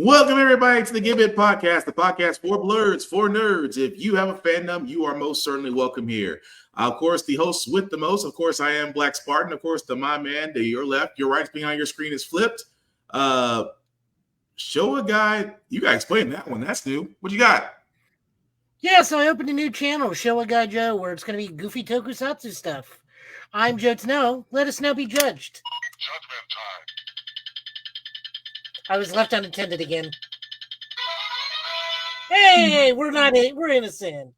Welcome, everybody, to the GitBit podcast, the podcast for blurs, for nerds. If you have a fandom, you are most certainly welcome here. Of course, the host with the most, of course, I am Black Spartan. Of course, my man to your left, your right behind your screen is flipped. Show a guy. You got to explain that one. That's new. What you got? Yeah, so I opened a new channel, Show a Guy Joe, where it's going to be goofy tokusatsu stuff. I'm Joe Tano. Let us now be judged. Judgment time. I was left unattended again. Hey, we're innocent.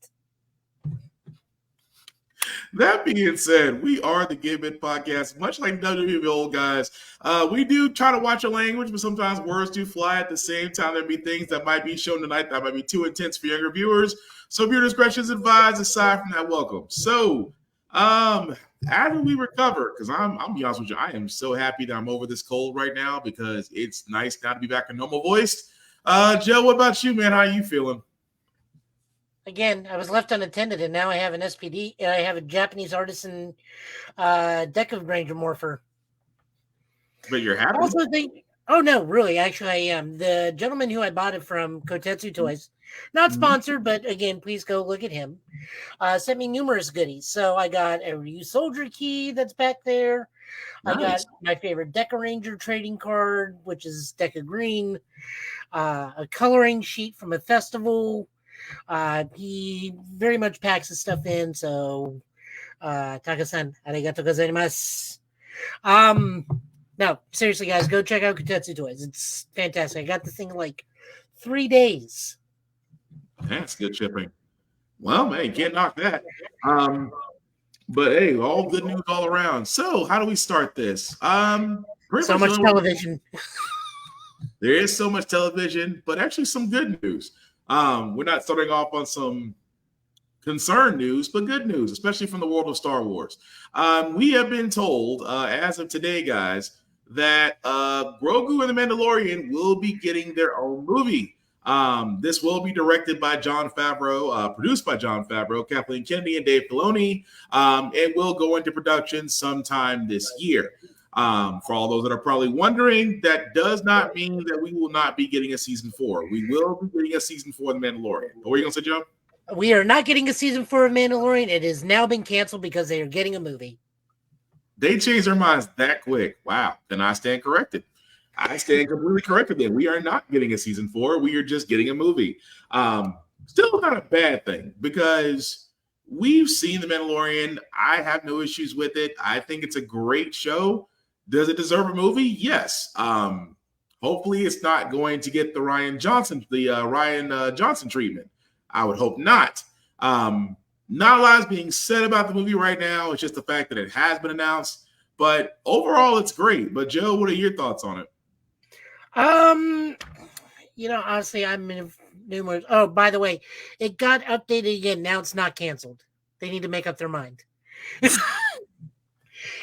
That being said, we are the GitBit podcast, much like WWE old guys. We do try to watch a language, but sometimes words do fly at the same time. There'll be things that might be shown tonight that might be too intense for younger viewers. So viewer discretion is advised. Aside from that, welcome. So, after we recover, because I'm be honest with you, I am so happy that I'm over this cold right now because it's nice now to be back in normal voice. Joe, what about you, man? How are you feeling? Again, I was left unattended, and now I have an SPD. I have a Japanese artisan deck of Ranger Morpher. But you're happy? Oh, no, really. Actually, I am. The gentleman who I bought it from, Kotetsu Toys, not sponsored, but again, please go look at him, sent me numerous goodies. So I got a Ryu Soldier key that's back there. Nice. I got my favorite Deca Ranger trading card, which is Deca Green, a coloring sheet from a festival. He very much packs his stuff in, so Taka-san, arigatou gozaimasu. No, seriously, guys, go check out Kotetsu Toys. It's fantastic. I got this thing in like 3 days. That's good shipping. Well, man, can't knock that. But hey, all good news all around. So, how do we start this? So much television. There is so much television, but actually some good news. We're not starting off on some concern news, but good news, especially from the world of Star Wars. We have been told, as of today, guys, that Grogu and the Mandalorian will be getting their own movie. This will be directed by Jon Favreau, produced by Jon Favreau, Kathleen Kennedy, and Dave Filoni, and will go into production sometime this year. For all those that are probably wondering, that does not mean that we will not be getting a season 4. We will be getting a season 4 of The Mandalorian. What were you going to say, Joe? We are not getting a season 4 of Mandalorian. It has now been canceled because they are getting a movie. They changed their minds that quick. Wow. Then I stand corrected. I stand completely corrected then. We are not getting a season 4. We are just getting a movie. Still not a bad thing because we've seen The Mandalorian. I have no issues with it. I think it's a great show. Does it deserve a movie? Yes. Hopefully it's not going to get the Ryan Johnson treatment. I would hope not. Not a lot is being said about the movie right now. It's just the fact that it has been announced. But overall, it's great. But Joe, what are your thoughts on it? Honestly, I'm in numerous. Oh, by the way, it got updated again. Now it's not canceled. They need to make up their mind.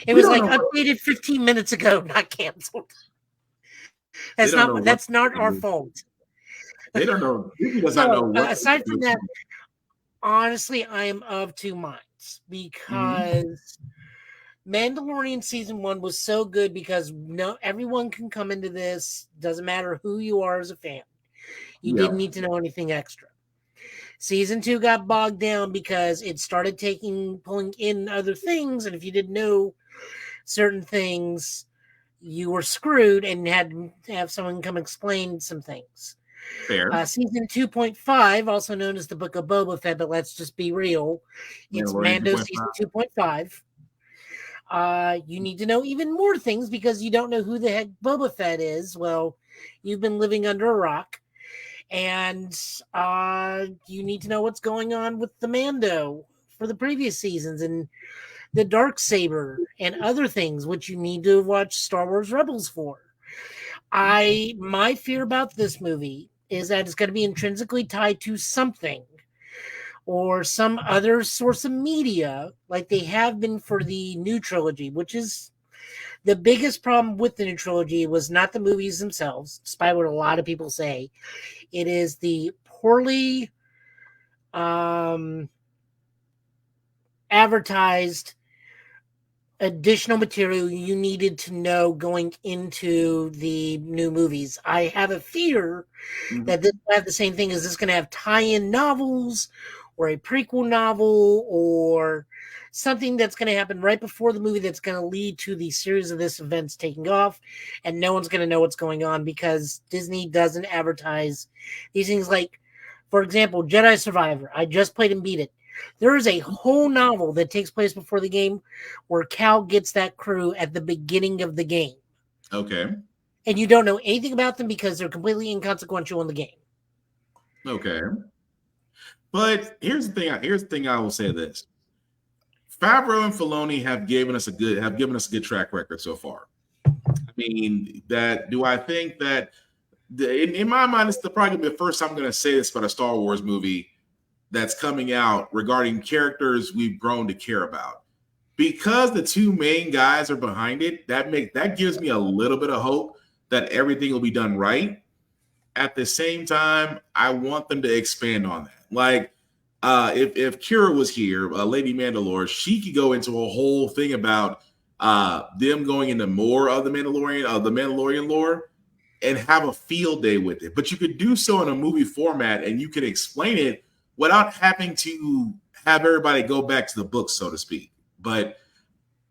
It was like updated 15 minutes ago, not canceled. That's not our fault. They don't know. Does not know what. Aside from that, honestly, I am of two minds because Mandalorian season 1 was so good because everyone can come into this. Doesn't matter who you are as a fan. You didn't need to know anything extra. Season 2 got bogged down because it started pulling in other things, and if you didn't know certain things, you were screwed and had to have someone come explain some things. Fair. Season 2.5, also known as the Book of Boba Fett, but let's just be real. It's Mando season 2.5. You need to know even more things because you don't know who the heck Boba Fett is. Well, you've been living under a rock. And you need to know what's going on with the Mando for the previous seasons and the Darksaber and other things, which you need to watch Star Wars Rebels for. My fear about this movie is that it's going to be intrinsically tied to something or some other source of media like they have been for the new trilogy, which is the biggest problem with the new trilogy was not the movies themselves, despite what a lot of people say. It is the poorly advertised additional material you needed to know going into the new movies. I have a fear that this will have the same thing. Is this going to have tie-in novels or a prequel novel or something that's going to happen right before the movie that's going to lead to the series of this events taking off, and no one's going to know what's going on because Disney doesn't advertise these things. Like, for example, Jedi Survivor. I just played and beat it. There is a whole novel that takes place before the game where Cal gets that crew at the beginning of the game. Okay. And you don't know anything about them because they're completely inconsequential in the game. Okay. But here's the thing. Here's the thing. I will say this: Favreau and Filoni have given us a good track record so far. I mean, do I think that in my mind, it's probably gonna be the first time I'm going to say this about a Star Wars movie that's coming out regarding characters we've grown to care about. Because the two main guys are behind it, that gives me a little bit of hope that everything will be done right. At the same time, I want them to expand on that. Like, if Kira was here, Lady Mandalore, she could go into a whole thing about them going into more of the Mandalorian lore, and have a field day with it. But you could do so in a movie format, and you could explain it without having to have everybody go back to the book, so to speak. But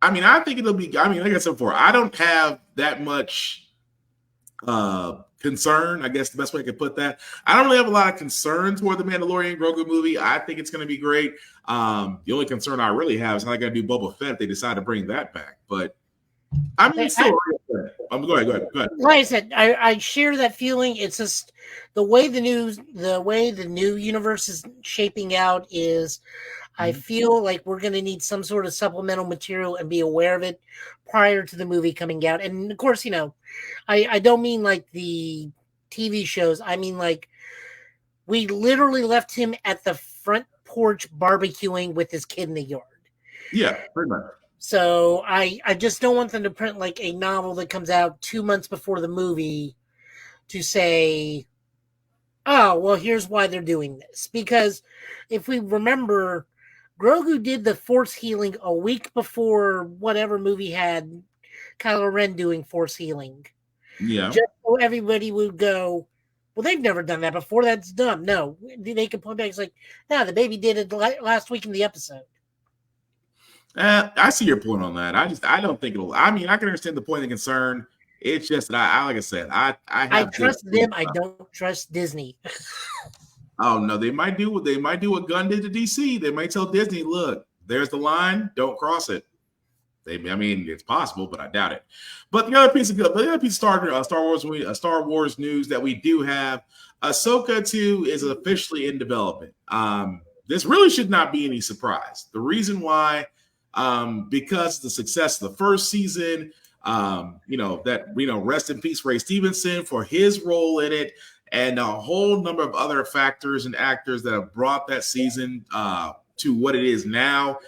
I mean, I think it'll be. I mean, like I said before, I don't have that much concern. I guess the best way I could put that. I don't really have a lot of concern toward the Mandalorian Grogu movie. I think it's going to be great. The only concern I really have is how they're going to do Boba Fett if they decide to bring that back. But I mean, still, go ahead. Like I said, I share that feeling. It's just the way the new universe is shaping out is. I feel like we're going to need some sort of supplemental material and be aware of it prior to the movie coming out. And of course, I don't mean like the TV shows. I mean, like, we literally left him at the front porch barbecuing with his kid in the yard. Yeah, pretty much. So I just don't want them to print like a novel that comes out 2 months before the movie to say, oh, well, here's why they're doing this. Because if we remember, Grogu did the Force healing a week before whatever movie had Kylo Ren doing Force healing. Yeah. Just so everybody would go, well, they've never done that before. That's dumb. No, they can point back. It's like, no, the baby did it last week in the episode. I see your point on that. I don't think it'll. I mean, I can understand the point of concern. It's just that I like I said, I trust them. I don't trust Disney. Oh no, they might do what Gunn did to DC. They might tell Disney, look, there's the line, don't cross it. I mean, it's possible, but I doubt it. But the other piece of Star Wars news that we do have, Ahsoka 2 is officially in development. This really should not be any surprise. The reason why, because of the success of the first season, rest in peace, Ray Stevenson for his role in it. And a whole number of other factors and actors that have brought that season to what it is now.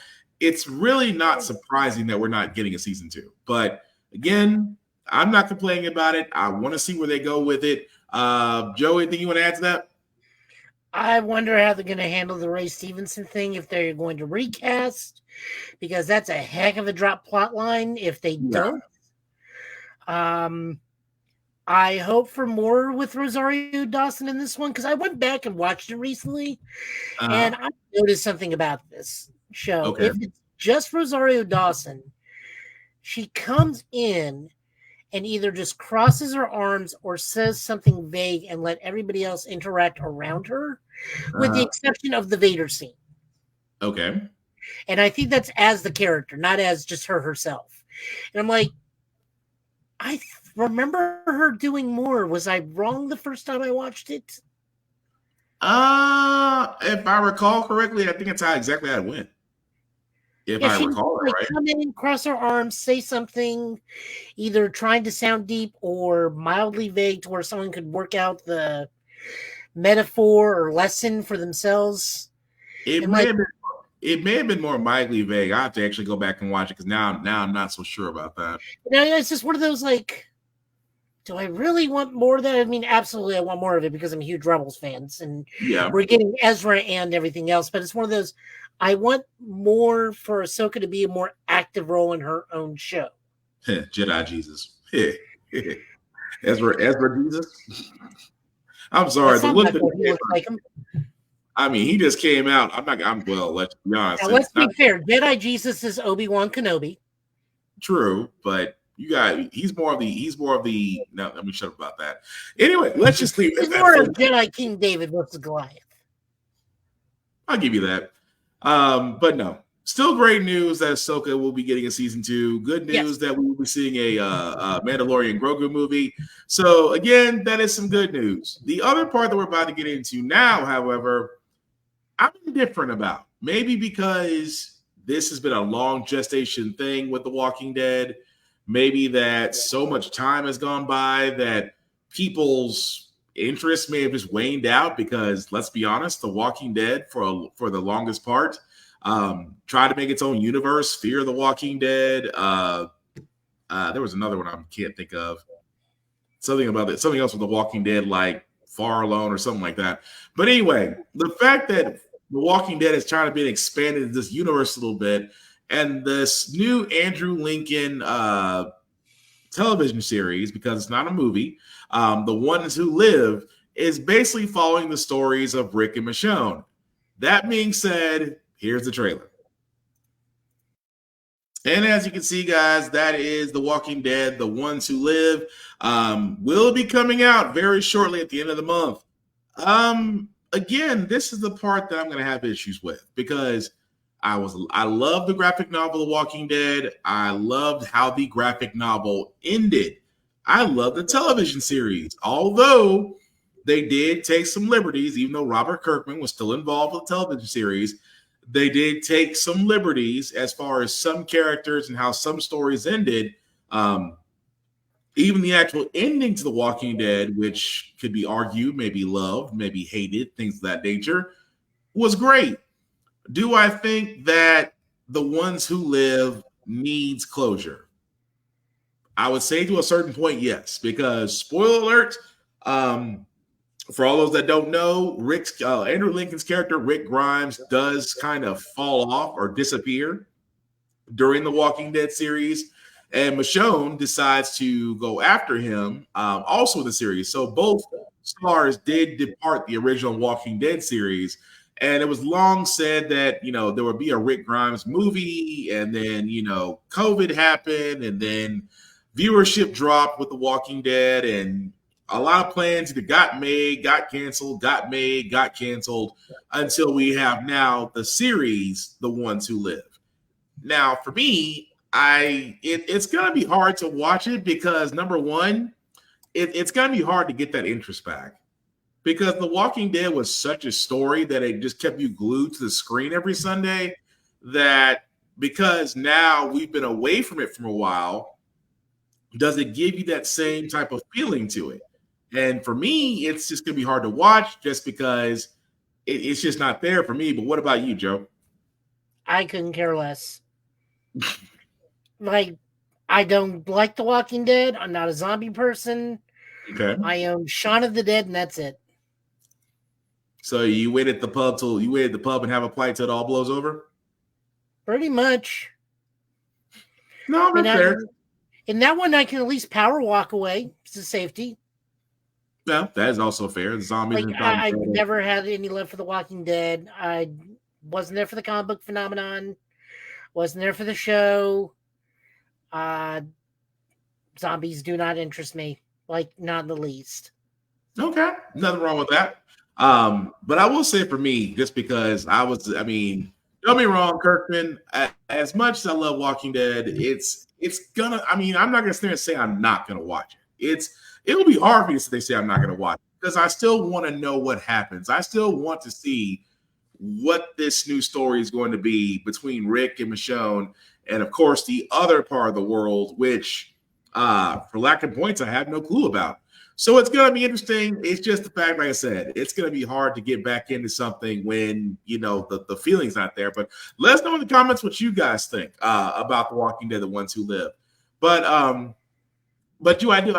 It's really not surprising that we're not getting a season 2. But again, I'm not complaining about it. I want to see where they go with it. Joe, anything you want to add to that? I wonder how they're going to handle the Ray Stevenson thing, if they're going to recast, because that's a heck of a drop plot line if they don't. I hope for more with Rosario Dawson in this one, because I went back and watched it recently, and I noticed something about this show. Okay. If it's just Rosario Dawson, she comes in and either just crosses her arms or says something vague and let everybody else interact around her, with the exception of the Vader scene. Okay. And I think that's as the character, not as just her herself. And I'm like, I remember her doing more. Was I wrong the first time I watched it? If I recall correctly, I think it's exactly how it went. If I recall it right. Come in, cross her arms, say something, either trying to sound deep or mildly vague to where someone could work out the metaphor or lesson for themselves. It may have been more mildly vague. I have to actually go back and watch it because now I'm not so sure about that. It's just one of those, like, do I really want more of that? I mean, absolutely, I want more of it because I'm a huge Rebels fan, and we're getting Ezra and everything else. But it's one of those, I want more for Ahsoka to be a more active role in her own show. Jedi Jesus. Ezra Jesus. I'm sorry. The look that he looks like him. I mean, he just came out. Let's be honest. Now, let's be fair. Jedi Jesus is Obi-Wan Kenobi. True, but he's more of the no, let me shut up about that. Anyway, let's just leave it. He's more of Jedi King David versus Goliath. I'll give you that. But no. Still great news that Ahsoka will be getting a season 2. Good news that we will be seeing a Mandalorian Grogu movie. So again, that is some good news. The other part that we're about to get into now, however, I'm indifferent about. Maybe because this has been a long gestation thing with The Walking Dead. Maybe that so much time has gone by that people's interest may have just waned out because, let's be honest, The Walking Dead for the longest part tried to make its own universe, Fear the Walking Dead. There was another one I can't think of. Something else with The Walking Dead, like Far Alone or something like that. But anyway, the fact that The Walking Dead is trying to be expanded in this universe a little bit, and this new Andrew Lincoln television series, because it's not a movie, The Ones Who Live, is basically following the stories of Rick and Michonne. That being said, here's the trailer. And as you can see, guys, that is The Walking Dead, The Ones Who Live. Will be coming out very shortly at the end of the month. Again, this is the part that I'm going to have issues with because I love the graphic novel The Walking Dead. I loved how the graphic novel ended. I love the television series, although they did take some liberties, even though Robert Kirkman was still involved with the television series. They did take some liberties as far as some characters and how some stories ended. Even the actual ending to The Walking Dead, which could be argued, maybe loved, maybe hated, things of that nature, was great. Do I think that The Ones Who Live needs closure? I would say to a certain point, yes, because spoiler alert, for all those that don't know, Andrew Lincoln's character, Rick Grimes, does kind of fall off or disappear during the Walking Dead series. And Michonne decides to go after him also in the series. So both stars did depart the original Walking Dead series. And it was long said that, there would be a Rick Grimes movie. And then, COVID happened. And then viewership dropped with The Walking Dead. And a lot of plans either got made, got canceled, got made, got canceled, until we have now the series, The Ones Who Live. Now, for me, it's going to be hard to watch it because, number one, it's going to be hard to get that interest back. Because The Walking Dead was such a story that it just kept you glued to the screen every Sunday, that because now we've been away from it for a while, does it give you that same type of feeling to it? And for me, it's just going to be hard to watch just because it's just not there for me. But what about you, Joe? I couldn't care less. I don't like The Walking Dead. I'm not a zombie person. Okay. I own Shaun of the Dead, and that's it. So you wait at the pub and have a pipe till it all blows over? Pretty much. No, that's fair. In that one, I can at least power walk away. It's a safety. No, that is also fair. Zombies. I've never had any love for The Walking Dead. I wasn't there for the comic book phenomenon. Wasn't there for the show. Zombies do not interest me. Not in the least. Okay. Nothing wrong with that. But I will say for me, just because don't me wrong, Kirkman, as much as I love Walking Dead, I'm not gonna stand and say I'm not gonna watch it. It'll be hard for me to say I'm not gonna watch it because I still want to know what happens. I still want to see what this new story is going to be between Rick and Michonne, and of course the other part of the world, which for lack of points, I have no clue about. So it's going to be interesting. It's just the fact, like I said, it's going to be hard to get back into something when, the feeling's not there. But let us know in the comments what you guys think about The Walking Dead, The Ones Who Live. But Joe, I do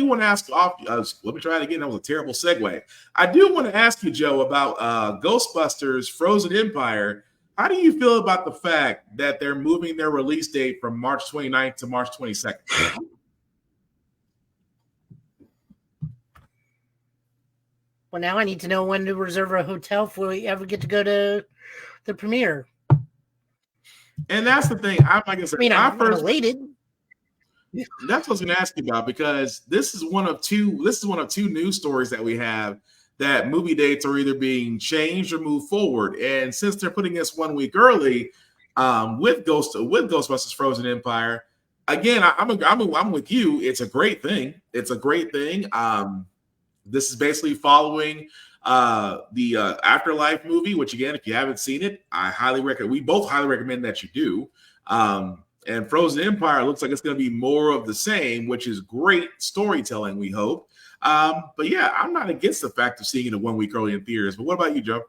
want to ask let me try it again. That was a terrible segue. I do want to ask you, Joe, about Ghostbusters Frozen Empire. How do you feel about the fact that they're moving their release date from March 29th to March 22nd? Well, now I need to know when to reserve a hotel if we ever get to go to the premiere. And that's the thing. I'm I'm elated. That's what I was going to ask you about, because this is one of two news stories that we have that movie dates are either being changed or moved forward. And since they're putting this 1 week early, with Ghostbusters Frozen Empire, again, I'm with you. It's a great thing. This is basically following the Afterlife movie, which, again, if you haven't seen it, I highly recommend. We both highly recommend that you do. And Frozen Empire looks like it's going to be more of the same, which is great storytelling, we hope. But yeah, I'm not against the fact of seeing it 1 week early in theaters. But what about you, Joe?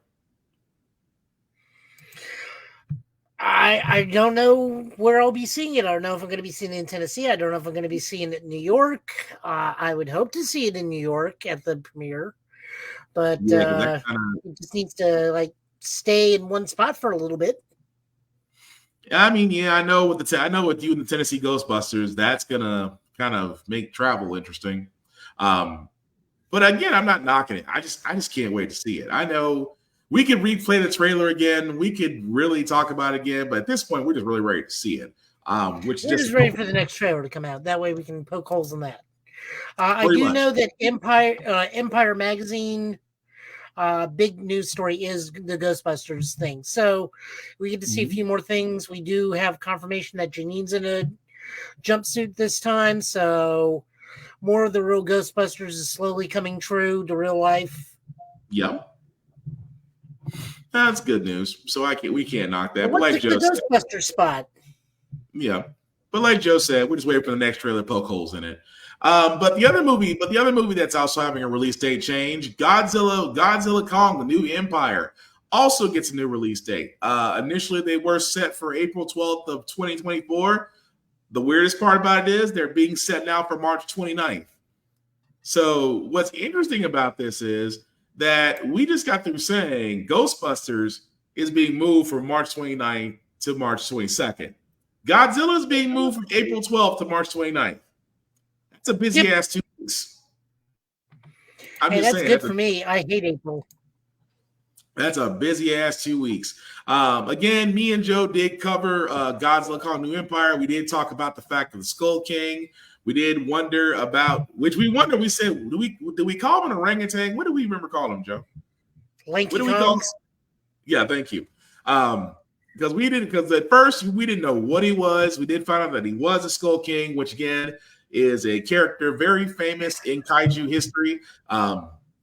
I don't know where I'll be seeing it. I don't know if I'm going to be seeing it in Tennessee. I don't know if I'm going to be seeing it in New York. I would hope to see it in New York at the premiere, but it just needs to stay in one spot for a little bit. I mean, yeah, I know with you and the Tennessee Ghostbusters, that's gonna kind of make travel interesting. But again, I'm not knocking it. I just can't wait to see it. I know we could replay the trailer again. We could really talk about it again, but at this point, we're just really ready to see it. We're just ready for the next trailer to come out. That way, we can poke holes in that. I do know that Empire Magazine. Big news story is the Ghostbusters thing. So we get to see a few more things. We do have confirmation that Janine's in a jumpsuit this time. So more of the real Ghostbusters is slowly coming true to real life. Yep. That's good news. So we can't knock that. But like Joe said, Ghostbuster spot. Yeah. But like Joe said, we're just waiting for the next trailer to poke holes in it. But the other movie that's also having a release date change, Godzilla Kong, the New Empire, also gets a new release date. Initially, they were set for April 12th of 2024. The weirdest part about it is they're being set now for March 29th. So what's interesting about this is that we just got through saying Ghostbusters is being moved from March 29th to March 22nd. Godzilla is being moved from April 12th to March 29th. It's a busy ass 2 weeks. That's good for me. I hate April. That's a busy ass 2 weeks. Again, me and Joe did cover Godzilla Kong New Empire. We did talk about the fact of the Skull King. We did wonder about we said, do we call him an orangutan? What do we remember calling him, Joe? Lanky what do we call him? Yeah, thank you. Because at first we didn't know what he was. We did find out that he was a Skull King, which again is a character very famous in kaiju history.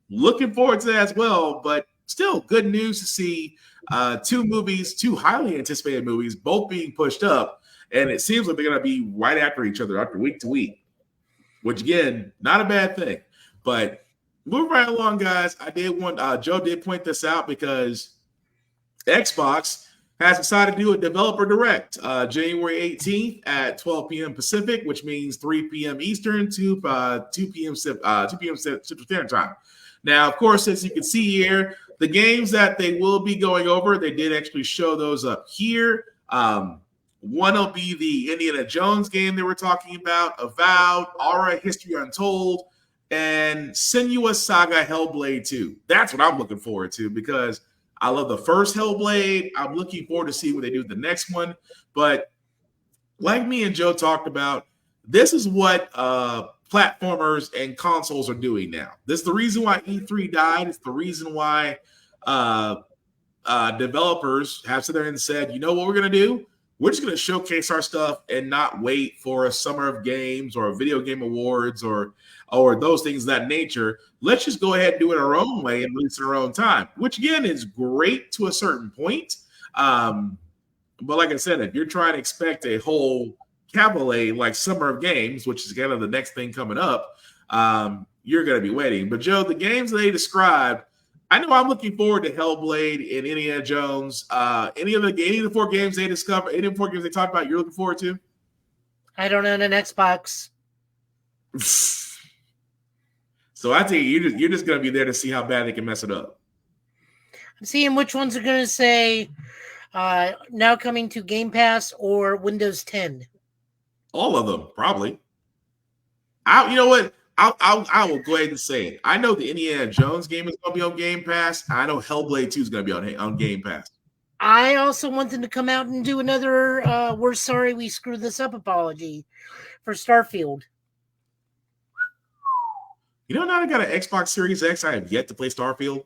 Looking forward to that as well, but still good news to see two highly anticipated movies, both being pushed up. And it seems like they're going to be right after each other, after week to week, which again, not a bad thing. But moving right along, guys, Joe did point this out because Xbox has decided to do a developer direct January 18th at 12 p.m. Pacific, which means 3 p.m. Eastern to 2 p.m. Central Standard Time. Now, of course, as you can see here, the games that they will be going over, they did actually show those up here. One will be the Indiana Jones game they were talking about, Avowed, Aura, History Untold, and Senua's Saga Hellblade 2. That's what I'm looking forward to because I love the first Hellblade. I'm looking forward to see what they do with the next one. But like me and Joe talked about, this is what platformers and consoles are doing now. This is the reason why E3 died. It's the reason why developers have sat there and said, you know what we're going to do? We're just going to showcase our stuff and not wait for a Summer of Games or a Video Game Awards or those things of that nature. Let's just go ahead and do it our own way and release it our own time, which again is great to a certain point. But like I said, if you're trying to expect a whole cavalcade like Summer of Games, which is kind of the next thing coming up, you're going to be waiting. But Joe, the games they described, I know I'm looking forward to Hellblade and Indiana Jones. Any of the 4 games they discovered, any of the 4 games they talked about, you're looking forward to? I don't own an Xbox. So I think you're just going to be there to see how bad they can mess it up. I'm seeing which ones are going to say Now coming to Game Pass or Windows 10. All of them, probably. You know what? I will go ahead and say it. I know the Indiana Jones game is going to be on Game Pass. I know Hellblade 2 is going to be on Game Pass. I also want them to come out and do another we're sorry we screwed this up apology for Starfield. You know, now I got an Xbox Series X. I have yet to play Starfield.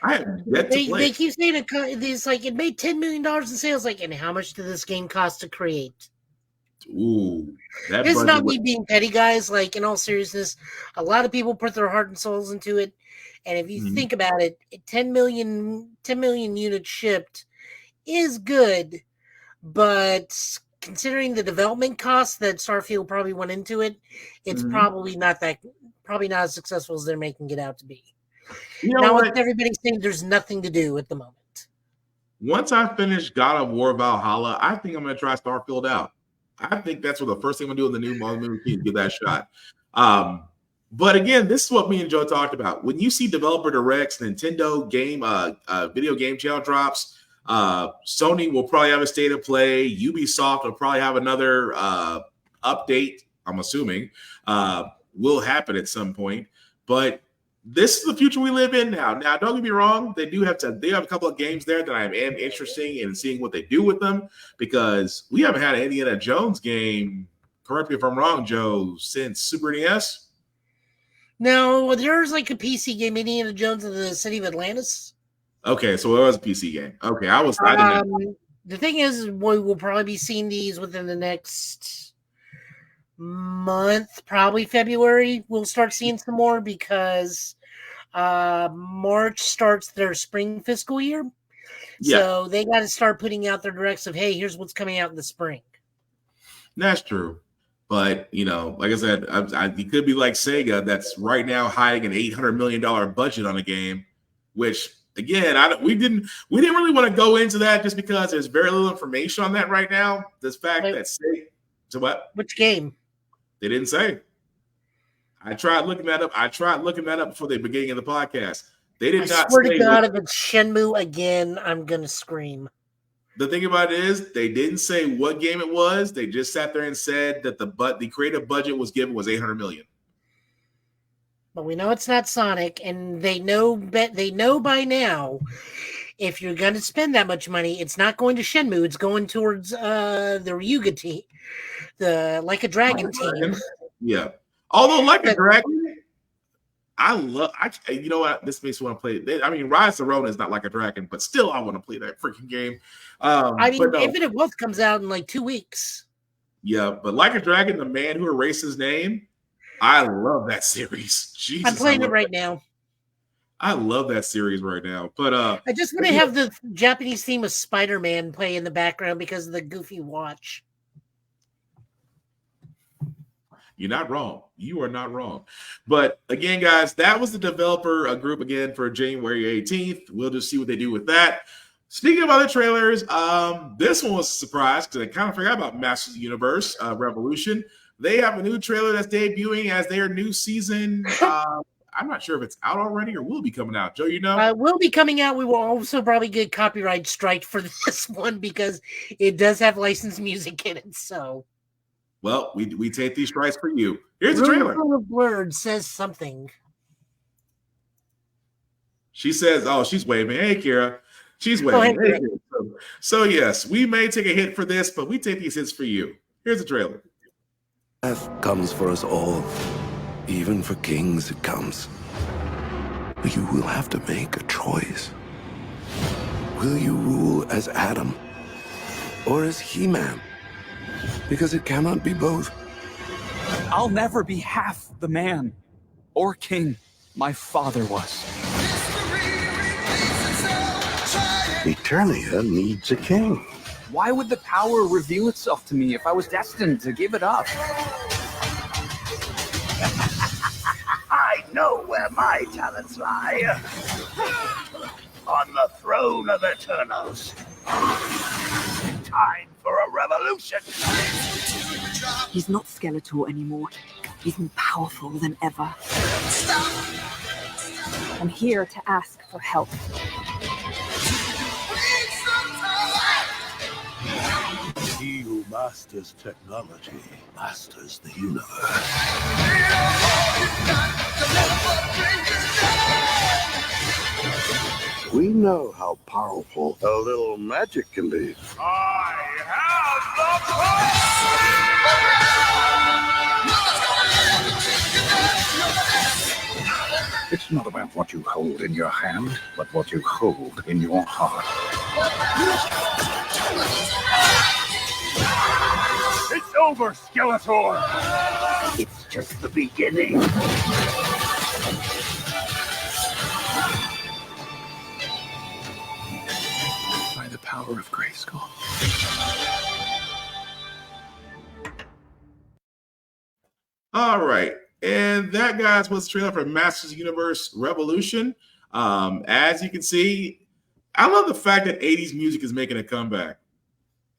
I have yet to play. They keep saying it's like it made $10 million in sales. Like, and how much did this game cost to create? Ooh, it's not me being petty, guys. Like, in all seriousness, a lot of people put their heart and souls into it. And if you think about it, 10 million units shipped is good. But considering the development costs that Starfield probably went into it, it's probably not as successful as they're making it out to be. You know now, with everybody saying there's nothing to do at the moment. Once I finish God of War Valhalla, I think I'm going to try Starfield out. I think that's what the first thing I'm going to do in the new movie, give that shot. But again, this is what me and Joe talked about. When you see developer directs, Nintendo game, video game channel drops, Sony will probably have a state of play. Ubisoft will probably have another update, I'm assuming, will happen at some point. But this is the future we live in now. Now, don't get me wrong; they have a couple of games there that I am interested in seeing what they do with them, because we haven't had an Indiana Jones game. Correct me if I'm wrong, Joe, since Super NES. No, there's like a PC game, Indiana Jones in the City of Atlantis. Okay, so it was a PC game. Okay, I didn't know. The thing is, we will probably be seeing these within the next month, probably February. We'll start seeing some more because March starts their spring fiscal year. Yeah. So they got to start putting out their directs of, hey, here's what's coming out in the spring. That's true. But, you know, like I said, it could be like Sega that's right now hiding an $800 million budget on a game, which, again, we didn't really want to go into that just because there's very little information on that right now. This fact that Sega, so what? Which game? They didn't say. I tried looking that up before the beginning of the podcast. They did not. I swear to God, if it's Shenmue again, I'm gonna scream. The thing about it is, they didn't say what game it was. They just sat there and said that the creative budget was given was $800 million. But we know it's not Sonic, and they know by now, if you're going to spend that much money, it's not going to Shenmue. It's going towards the Ryuga team, the Like a Dragon team. Yeah. Although Like a Dragon, you know what? This makes me want to play it. I mean, Rise of Rona is not Like a Dragon, but still, I want to play that freaking game. I mean, Infinite Wealth comes out in like 2 weeks. Yeah, but Like a Dragon, the man who erased his name, I love that series. Jesus, I'm playing it right now. I love that series right now. But I just want to have the Japanese theme of Spider-Man play in the background because of the goofy watch. You're not wrong. You are not wrong. But again, guys, that was the developer group again for January 18th. We'll just see what they do with that. Speaking of other trailers, this one was a surprise because I kind of forgot about Masters of the Universe Revolution. They have a new trailer that's debuting as their new season. I'm not sure if it's out already or will be coming out. Joe, you know? Will be coming out. We will also probably get copyright strike for this one because it does have licensed music in it. So, well, we take these strikes for you. Here's the trailer. The word says something. She says, "Oh, she's waving. Hey, Kira." She's waving. Hey, so yes, we may take a hit for this, but we take these hits for you. Here's the trailer. Death comes for us all. Even for kings it comes. But you will have to make a choice. Will you rule as Adam or as He-Man? Because it cannot be both. I'll never be half the man or king my father was. Eternia needs a king. Why would the power reveal itself to me if I was destined to give it up? I know where my talents lie. On the throne of Eternals. Time for a revolution. He's not Skeletor anymore. He's more powerful than ever. I'm here to ask for help. masters technology masters the universe. We know how powerful a little magic can be. I have It's not about what you hold in your hand, but what you hold in your heart. It's over, Skeletor! It's just the beginning. By the power of Grayskull. All right. And that, guys, was the trailer for Masters Universe Revolution. As you can see, I love the fact that 80s music is making a comeback.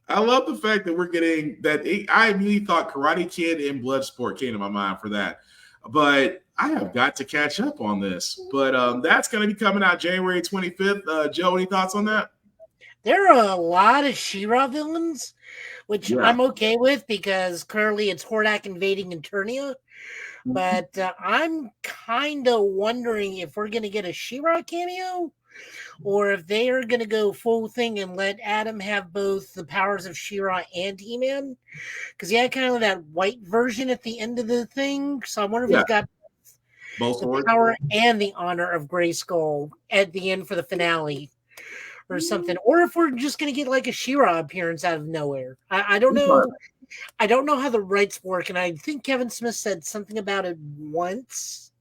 I love the fact that we're getting that. I immediately thought Karate Kid and Bloodsport came to my mind for that. But I have got to catch up on this. But that's going to be coming out January 25th. Joe, any thoughts on that? There are a lot of She-Ra villains, which Yeah. I'm okay with because currently it's Hordak invading Eternia. But I'm kind of wondering if we're going to get a She-Ra cameo or if they are going to go full thing and let Adam have both the powers of She-Ra and He-Man. Because he had kind of that white version at the end of the thing. So I wonder if he's got Both the swords. power and the honor of Grayskull at the end for the finale or something. Or if we're just going to get like a She-Ra appearance out of nowhere. I don't know. I don't know how the rights work, and I think Kevin Smith said something about it once,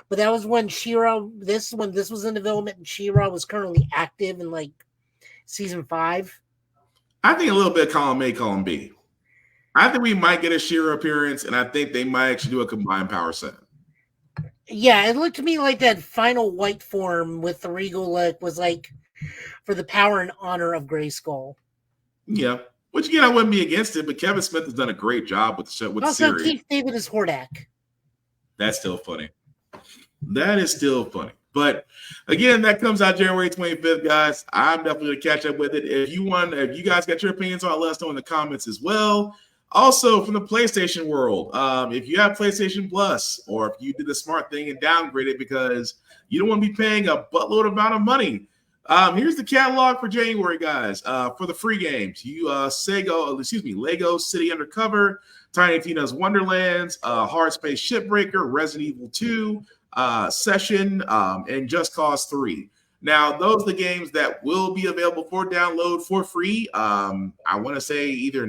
but that was when this was in development, and She-Ra was currently active in like season 5. I think a little bit column A, column B. I think we might get a She-Ra appearance, and I think they might actually do a combined power set. Yeah, it looked to me like that final white form with the regal look was like for the power and honor of Grayskull. Yeah. Which, again, I wouldn't be against it, but Kevin Smith has done a great job with the show, with Also, the series. Keith David is Hordak. That's still funny. That is still funny. But, again, that comes out January 25th, guys. I'm definitely going to catch up with it. If you guys got your opinions on it, let us know in the comments as well. Also, from the PlayStation world, if you have PlayStation Plus or if you did the smart thing and downgraded because you don't want to be paying a buttload amount of money, here's the catalog for January, guys. For the free games, Lego City Undercover, Tiny Tina's Wonderlands, Hard Space Shipbreaker, Resident Evil 2, Session, and Just Cause 3. Now, those are the games that will be available for download for free. I want to say either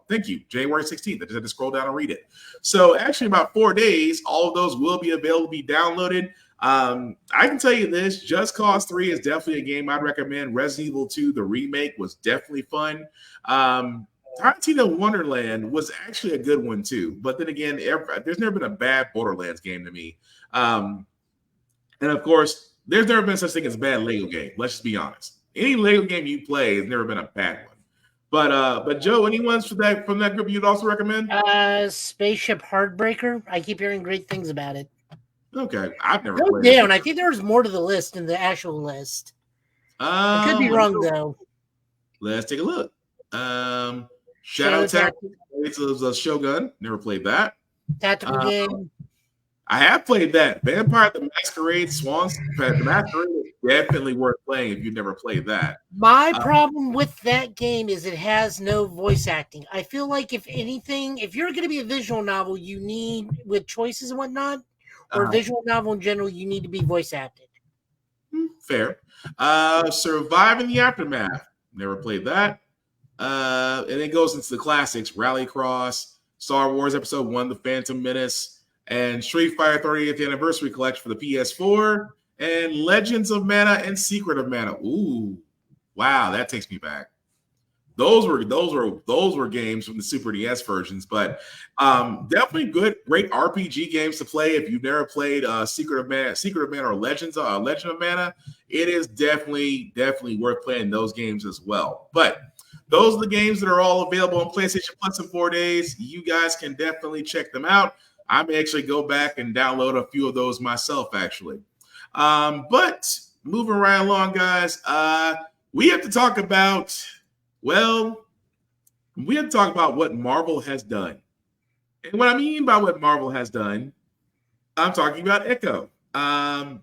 thank you, January 16th. I just had to scroll down and read it. So actually about 4 days, all of those will be available to be downloaded. I can tell you this, Just Cause 3 is definitely a game I'd recommend. Resident Evil 2, the remake, was definitely fun. Tarantino Wonderland was actually a good one too. But then again, there's never been a bad Borderlands game to me. And of course, there's never been such thing as a bad Lego game. Let's just be honest. Any Lego game you play has never been a bad one. But Joe, any ones from that group you'd also recommend? Spaceship Heartbreaker. I keep hearing great things about it. Okay, I've never Go played down. it. I think there was more to the list than the actual list. I could be wrong though. Let's take a look. Shadow Tactics. It was a Shogun. Never played that. Tactical game. I have played that. Vampire the Masquerade Swans. The Masquerade is definitely worth playing if you've never played that. My problem with that game is it has no voice acting. I feel like if anything, if you're going to be a visual novel, you need, with choices and whatnot, or a visual novel in general, you need to be voice acted. Fair. Survive in the Aftermath. Never played that. And it goes into the classics: Rallycross, Star Wars Episode 1, The Phantom Menace, and Street Fighter 30th Anniversary Collection for the PS4, and Legends of Mana and Secret of Mana. Ooh, wow, that takes me back. Those were games from the Super NES versions, but definitely great RPG games to play if you've never played Secret of Mana or Legend of Mana. It is definitely worth playing those games as well. But those are the games that are all available on PlayStation Plus in 4 days. You guys can definitely check them out. I may actually go back and download a few of those myself, actually. But moving right along, guys, we have to talk about, well, we have to talk about what Marvel has done. And what I mean by what Marvel has done, I'm talking about Echo.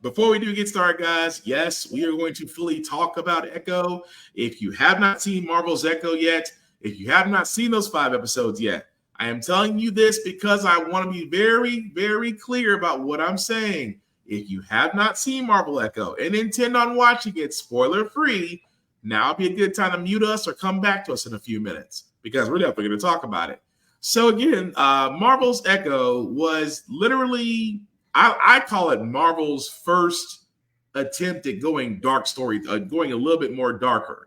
Before we do get started, guys, yes, we are going to fully talk about Echo. If you have not seen Marvel's Echo yet, if you have not seen those 5 episodes yet, I am telling you this because I want to be very, very clear about what I'm saying. If you have not seen Marvel Echo and intend on watching it spoiler-free, now would be a good time to mute us or come back to us in a few minutes because we're definitely going to talk about it. So again, Marvel's Echo was literally, I call it Marvel's first attempt at going dark story, going a little bit more darker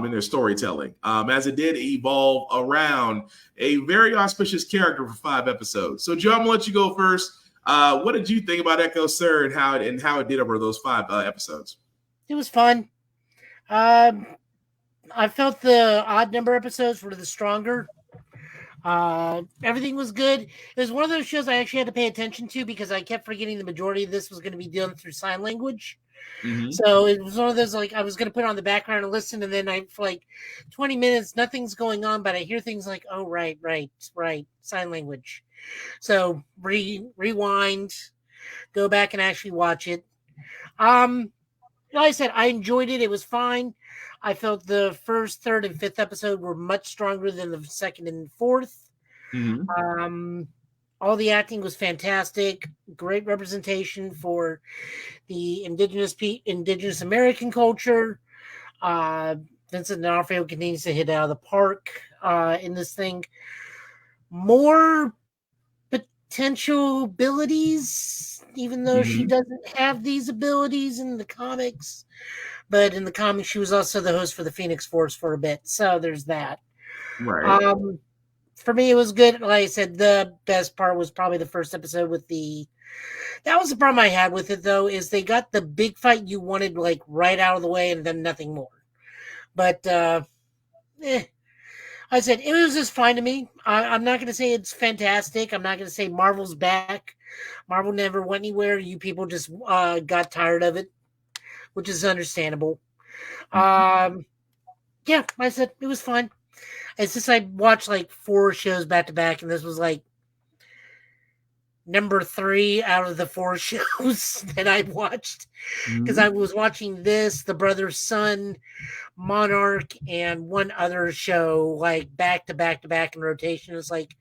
in their storytelling, as it did evolve around a very auspicious character for 5 episodes. So Joe, I'm gonna let you go first. What did you think about Echo, sir, and how it did over those 5 episodes? It was fun. I felt the odd number episodes were the stronger. Everything was good. It was one of those shows I actually had to pay attention to because I kept forgetting the majority of this was going to be done through sign language. Mm-hmm. So it was one of those, like, I was going to put it on the background and listen, and then for like 20 minutes, nothing's going on, but I hear things like, oh, right, sign language. So rewind, go back and actually watch it. Like I said, I enjoyed it. It was fine. I felt the first, third, and fifth episode were much stronger than the second and fourth. Mm-hmm. All the acting was fantastic. Great representation for the indigenous American culture. Vincent D'Onofrio continues to hit out of the park in this thing. More potential abilities, even though she doesn't have these abilities in the comics. But in the comics, she was also the host for the Phoenix Force for a bit. So there's that. Right. For me, it was good. Like I said, the best part was probably the first episode with that was the problem I had with it, though, is they got the big fight you wanted, like, right out of the way and then nothing more. But, I said, it was just fine to me. I'm not going to say it's fantastic. I'm not going to say Marvel's back. Marvel never went anywhere. You people just got tired of it, which is understandable. Yeah, I said, it was fine. It's just I watched like 4 shows back to back, and this was like number 3 out of the 4 shows that I watched. Because I was watching this, The Brother's Son, Monarch, and one other show like back to back to back in rotation. It's like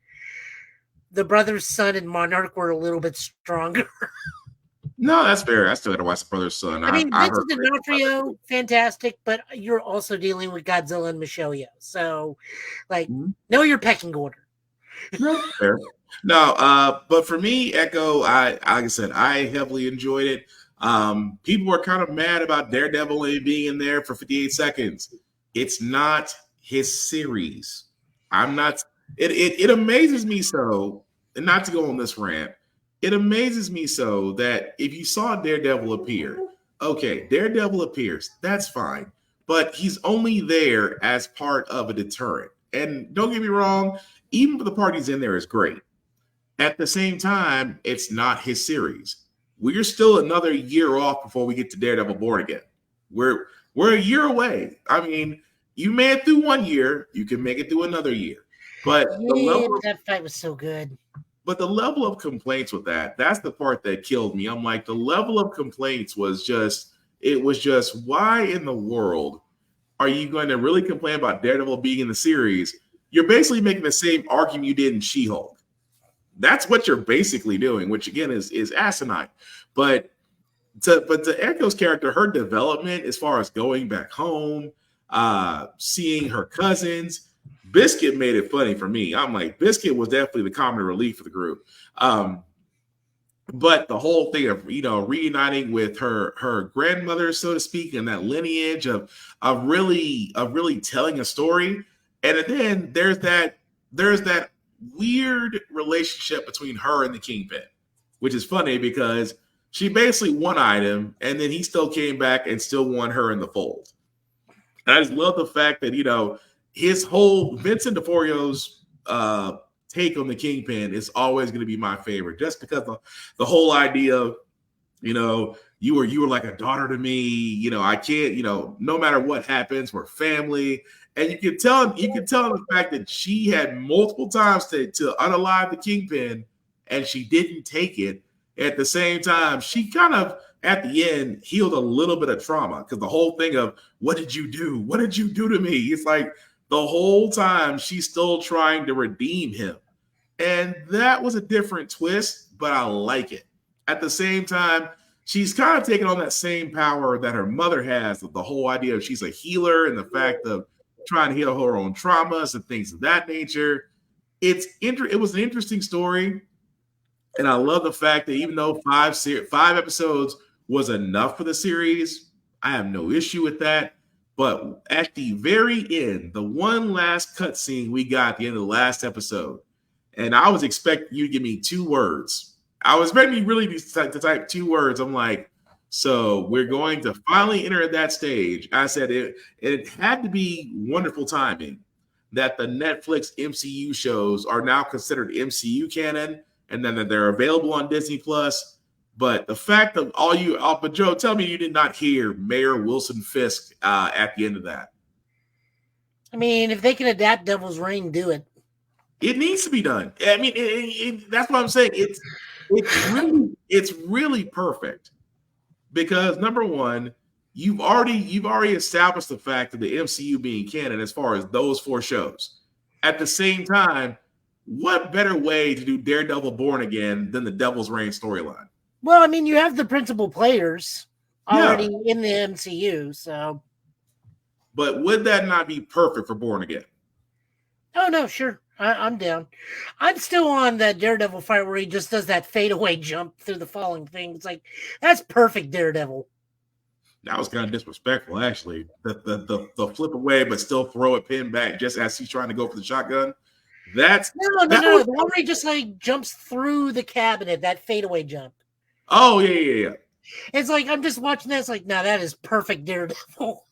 The Brother's Son and Monarch were a little bit stronger. No, that's fair. I still got to watch The Brother's Son. I mean, Vincent D'Onofrio, fantastic, but you're also dealing with Godzilla and Michelle Yeoh. So, like, know your pecking order. No, fair. No, but for me, Echo, like I said, I heavily enjoyed it. People were kind of mad about Daredevil only being in there for 58 seconds. It's not his series. It amazes me so, and not to go on this rant, it amazes me so that if you saw Daredevil appear, okay, Daredevil appears, that's fine, but he's only there as part of a deterrent. And don't get me wrong, even for the part he's in there is great. At the same time, it's not his series. We're still another year off before we get to Daredevil Born Again. We're a year away. I mean, you made it through 1 year, you can make it through another year. But that fight was so good. But the level of complaints with that's the part that killed me. I'm like, the level of complaints was just why in the world are you going to really complain about Daredevil being in the series? You're basically making the same argument you did in She-Hulk. That's what you're basically doing, which again is asinine. But to Echo's character, her development as far as going back home, seeing her cousins, Biscuit made it funny for me. I'm like, Biscuit was definitely the comic relief for the group. But the whole thing of, reuniting with her grandmother, so to speak, and that lineage of really telling a story. And then there's that weird relationship between her and the Kingpin, which is funny because she basically one-eyed him, and then he still came back and still won her in the fold. And I just love the fact that, his whole Vincent D'Onofrio's take on the Kingpin is always going to be my favorite, just because the whole idea of, you were like a daughter to me. You know, I can't, you know, no matter what happens, we're family. And you can tell the fact that she had multiple times to unalive the Kingpin, and she didn't take it. At the same time, she kind of at the end healed a little bit of trauma, because the whole thing of what did you do? What did you do to me? It's like the whole time she's still trying to redeem him. And that was a different twist, but I like it. At the same time, she's kind of taking on that same power that her mother has, with the whole idea of she's a healer and the fact of trying to heal her own traumas and things of that nature. It was an interesting story. And I love the fact that even though 5 episodes was enough for the series, I have no issue with that. But at the very end, the one last cutscene we got at the end of the last episode, and I was expecting you to give me 2 words. I was expecting you really to type 2 words. I'm like, so we're going to finally enter that stage. I said it had to be wonderful timing that the Netflix MCU shows are now considered MCU canon, and then that they're available on Disney Plus. But the fact of but Joe, tell me you did not hear Mayor Wilson Fisk at the end of that. I mean, if they can adapt Devil's Reign, do it. It needs to be done. I mean, that's what I'm saying. It's really perfect, because number one, you've already established the fact of the MCU being canon as far as those 4 shows. At the same time, what better way to do Daredevil Born Again than the Devil's Reign storyline? Well, I mean, you have the principal players already in the MCU, so. But would that not be perfect for Born Again? Oh, no, sure. I'm down. I'm still on that Daredevil fight where he just does that fadeaway jump through the falling thing. It's like, that's perfect Daredevil. That was kind of disrespectful, actually. The flip away, but still throw a pin back just as he's trying to go for the shotgun. That's no. The one where he just like jumps through the cabinet, that fadeaway jump. Oh, yeah. It's like, I'm just watching that. It's like, no, that is perfect Daredevil.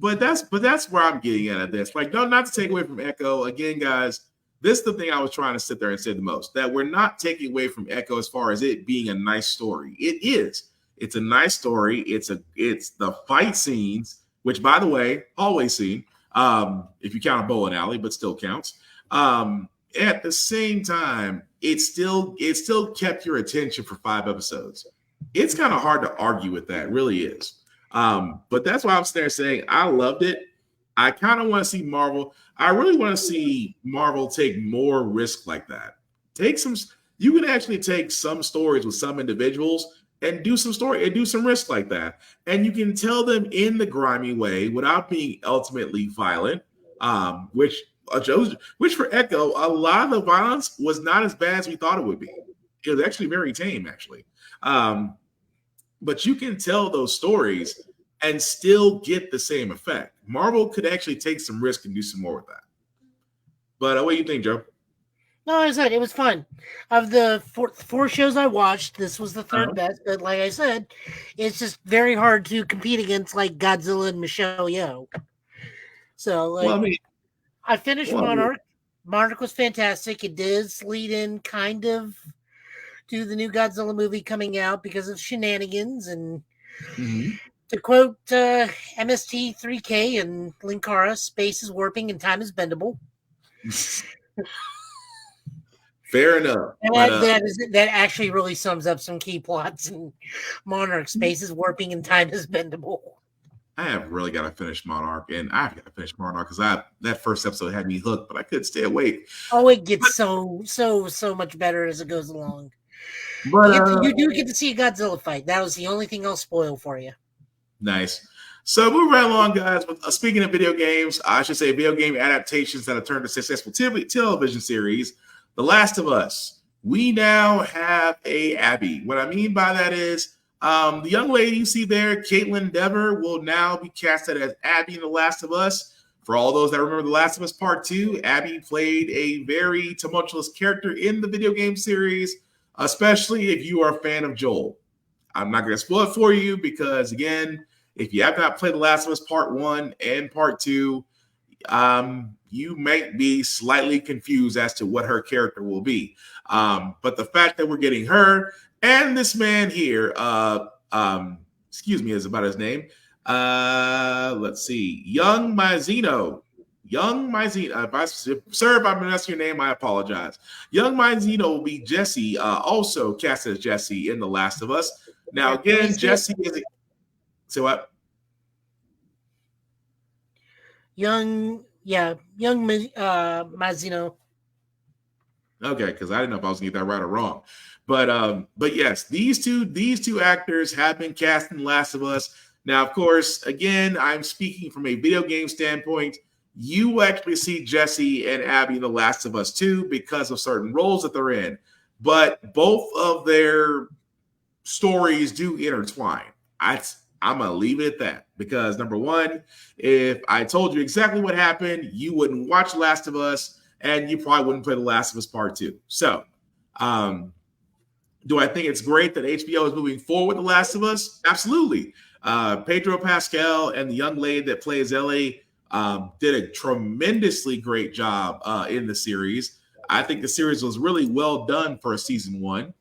But that's where I'm getting at this. Like, no, not to take away from Echo. Again, guys, this is the thing I was trying to sit there and say the most, that we're not taking away from Echo as far as it being a nice story. It is. It's a nice story. It's the fight scenes, which, by the way, always seen, if you count a bowling alley, but still counts. At the same time, it still kept your attention for 5 episodes. It's kind of hard to argue with that, it really is. But that's why I'm there saying I loved it. I kind of want to see Marvel. I really want to see Marvel take more risk like that. You can actually take some stories with some individuals and do some risk like that. And you can tell them in the grimy way without being ultimately violent, which for Echo, a lot of the violence was not as bad as we thought it would be. It was actually very tame, actually. But you can tell those stories and still get the same effect. Marvel could actually take some risk and do some more with that. But what do you think, Joe? No, I said it was fun. Of the 4 shows I watched, this was the 3rd best. But like I said, it's just very hard to compete against like Godzilla and Michelle Yeoh. So, like, I finished Monarch. Monarch was fantastic. It does lead in kind of to the new Godzilla movie coming out because of shenanigans. And to quote MST3K and Linkara, space is warping and time is bendable. Fair enough. And that actually really sums up some key plots in Monarch. Space is warping and time is bendable. I have really got to finish Monarch, and I've got to finish Monarch because that first episode had me hooked, but I couldn't stay awake. Oh, it gets so much better as it goes along. But you do get to see a Godzilla fight. That was the only thing I'll spoil for you. Nice. So moving right along, guys. Speaking of video games, I should say video game adaptations that have turned to successful television series. The Last of Us. We now have a Abby. What I mean by that is the young lady you see there, Caitlin Dever, will now be casted as Abby in The Last of Us. For all those that remember The Last of Us Part 2, Abby played a very tumultuous character in the video game series, especially if you are a fan of Joel. I'm not going to spoil it for you because, again, if you have not played The Last of Us Part 1 and Part 2, you might be slightly confused as to what her character will be. But the fact that we're getting her and this man here, excuse me, is about his name. Let's see. Young Mazzino. Sir, if I'm messing your name, I apologize. Young Mazzino will be Jesse, also cast as Jesse in The Last of Us. Now, again, Jesse is. Say what? Young Mazzino. Okay, because I didn't know if I was gonna get that right or wrong. But yes, these two actors have been cast in The Last of Us. Now, of course, again, I'm speaking from a video game standpoint. You will actually see Jesse and Abby in The Last of Us 2 because of certain roles that they're in. But both of their stories do intertwine. I'm going to leave it at that because, number one, if I told you exactly what happened, you wouldn't watch The Last of Us, and you probably wouldn't play The Last of Us Part 2. So, do I think it's great that HBO is moving forward with The Last of Us? Absolutely. Pedro Pascal and the young lady that plays Ellie did a tremendously great job in the series. I think the series was really well done for a season 1.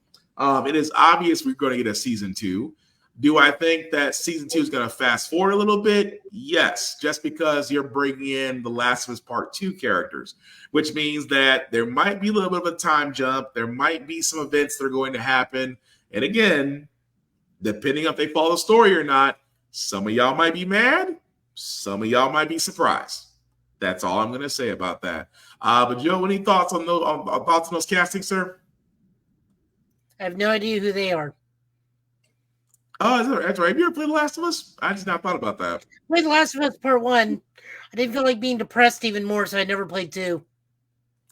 It is obvious we're going to get a season 2. Do I think that season 2 is going to fast forward a little bit? Yes, just because you're bringing in the Last of Us Part 2 characters, which means that there might be a little bit of a time jump. There might be some events that are going to happen. And again, depending if they follow the story or not, some of y'all might be mad. Some of y'all might be surprised. That's all I'm going to say about that. But Joe, any thoughts on those castings, sir? I have no idea who they are. Oh, that's right. Have you ever played The Last of Us? I just not thought about that. Played The Last of Us Part 1. I didn't feel like being depressed even more, so I never played 2.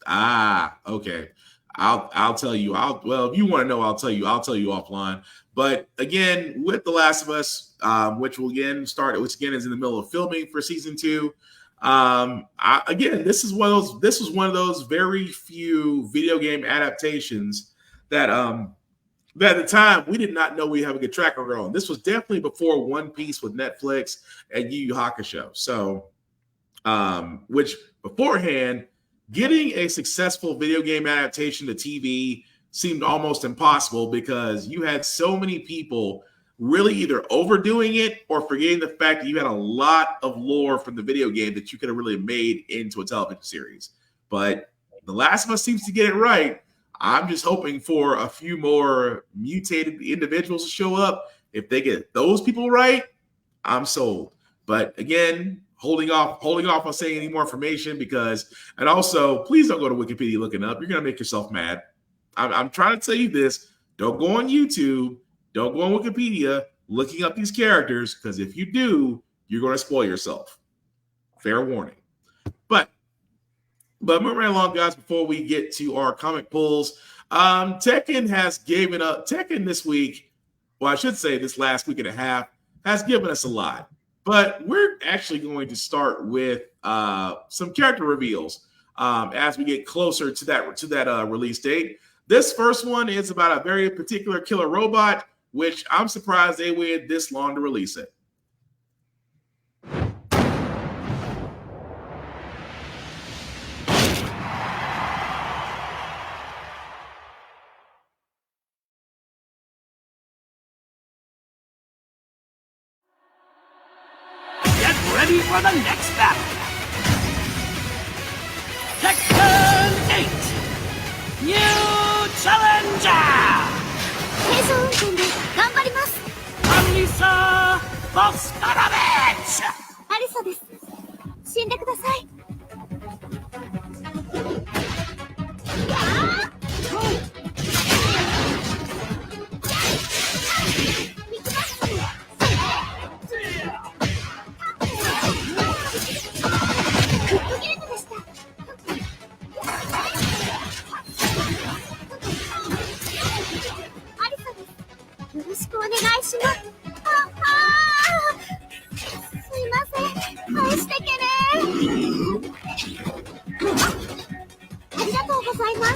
Ah, okay. I'll tell you. Well, if you want to know, I'll tell you offline. But again, with The Last of Us, which is in the middle of filming for season 2. This was one of those very few video game adaptations that at the time we did not know we have a good track record on. This was definitely before One Piece with Netflix and Yu Yu Hakusho. So, which beforehand, getting a successful video game adaptation to TV seemed almost impossible because you had so many people really either overdoing it or forgetting the fact that you had a lot of lore from the video game that you could have really made into a television series. But The Last of Us seems to get it right. I'm just hoping for a few more mutated individuals to show up. If they get those people right, I'm sold. But again, holding off on saying any more information and also please don't go to Wikipedia looking up. You're gonna make yourself mad. I'm trying to tell you this. Don't go on YouTube. Don't go on Wikipedia looking up these characters because if you do, you're going to spoil yourself. Fair warning. But moving right along, guys, before we get to our comic pulls, Tekken has given up. Tekken this week, well, I should say this last week and a half, has given us a lot. But we're actually going to start with some character reveals as we get closer to that release date. This first one is about a very particular killer robot, which I'm surprised they waited this long to release it. Get ready for the next battle! Tekken 8! New Challenger! 軽装運転で頑張ります。アリサ・ボスカラベッチ。アリサです。死んでください。クックゲームでした。アリサです。よろしくお願いします。すいません。愛してけね。ありがとうございます。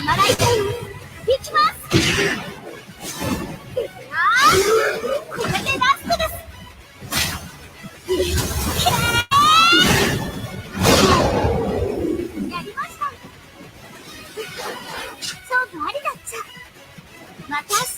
洗いたい。行きます。これでラストです。やりました。勝負ありだっちゃ。また明日。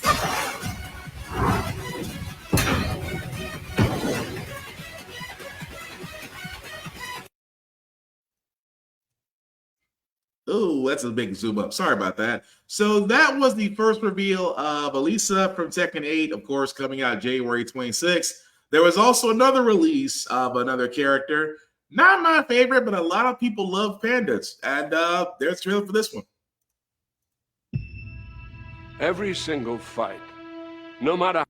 Oh, that's a big zoom up. Sorry about that. So that was the first reveal of Elisa from Tekken 8, of course, coming out January 26th. There was also another release of another character. Not my favorite, but a lot of people love pandas. And there's a trailer for this one. Every single fight, no matter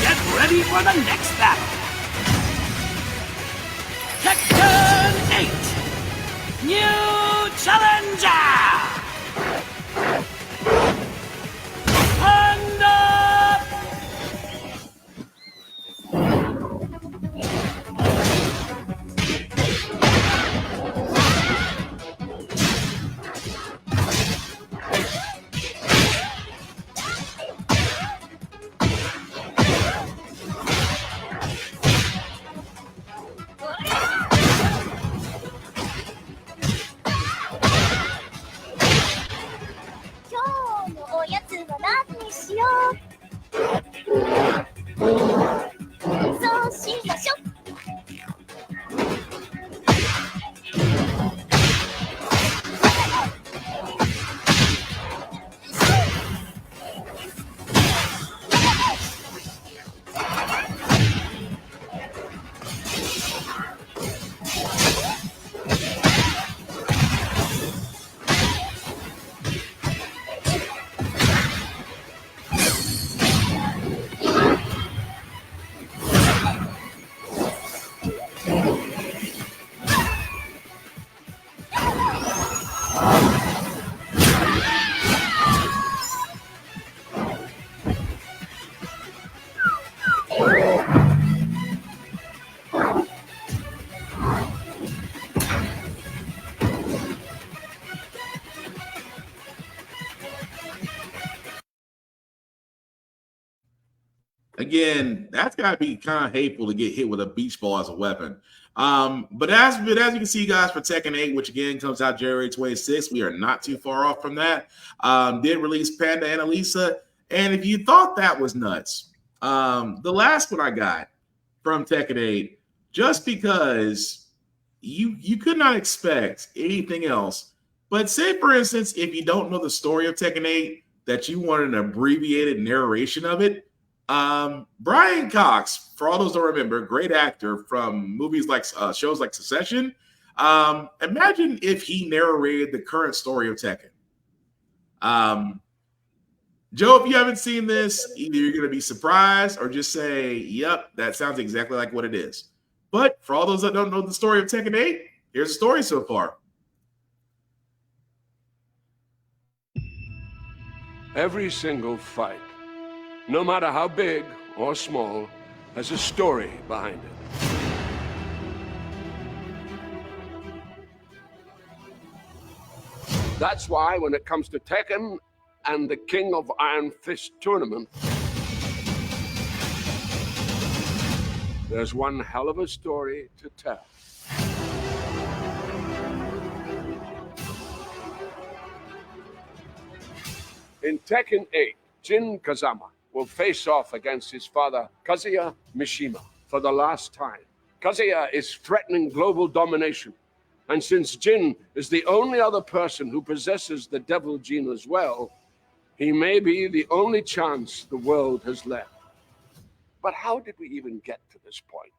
Get ready for the next battle! Tekken 8! New Challenger! Mando! Again, that's got to be kind of hateful to get hit with a beach ball as a weapon. But as you can see, guys, for Tekken 8, which again comes out January 26th, we are not too far off from that. Did release Panda and Elisa. And if you thought that was nuts, the last one I got from Tekken 8, just because you could not expect anything else. But say, for instance, if you don't know the story of Tekken 8, that you want an abbreviated narration of it. Brian Cox, for all those that remember, great actor from movies like shows like Succession. Imagine if he narrated the current story of Tekken. Joe, if you haven't seen this, either you're going to be surprised or just say, yep, that sounds exactly like what it is. But for all those that don't know the story of Tekken 8, here's the story so far. every single fight, no matter how big or small, has a story behind it. That's why when it comes to Tekken and the King of Iron Fist tournament, there's one hell of a story to tell. In Tekken 8, Jin Kazama will face off against his father, Kazuya Mishima, for the last time. Kazuya is threatening global domination, and since Jin is the only other person who possesses the devil gene as well, he may be the only chance the world has left. But how did we even get to this point?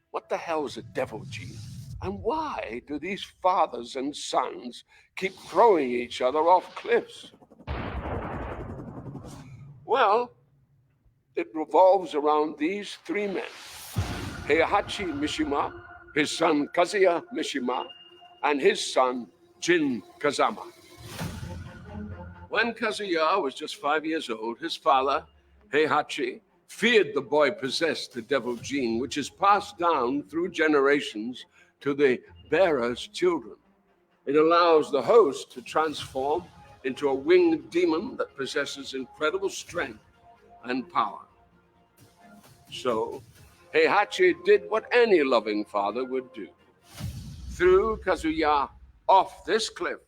What the hell is a devil gene? And why do these fathers and sons keep throwing each other off cliffs? Well, It revolves around these three men: Heihachi Mishima, his son Kazuya Mishima, and his son Jin Kazama. When Kazuya was just 5 years old, his father, Heihachi, feared the boy possessed the devil gene, which is passed down through generations to the bearer's children. It allows the host to transform into a winged demon that possesses incredible strength and power. So, Heihachi did what any loving father would do: threw Kazuya off this cliff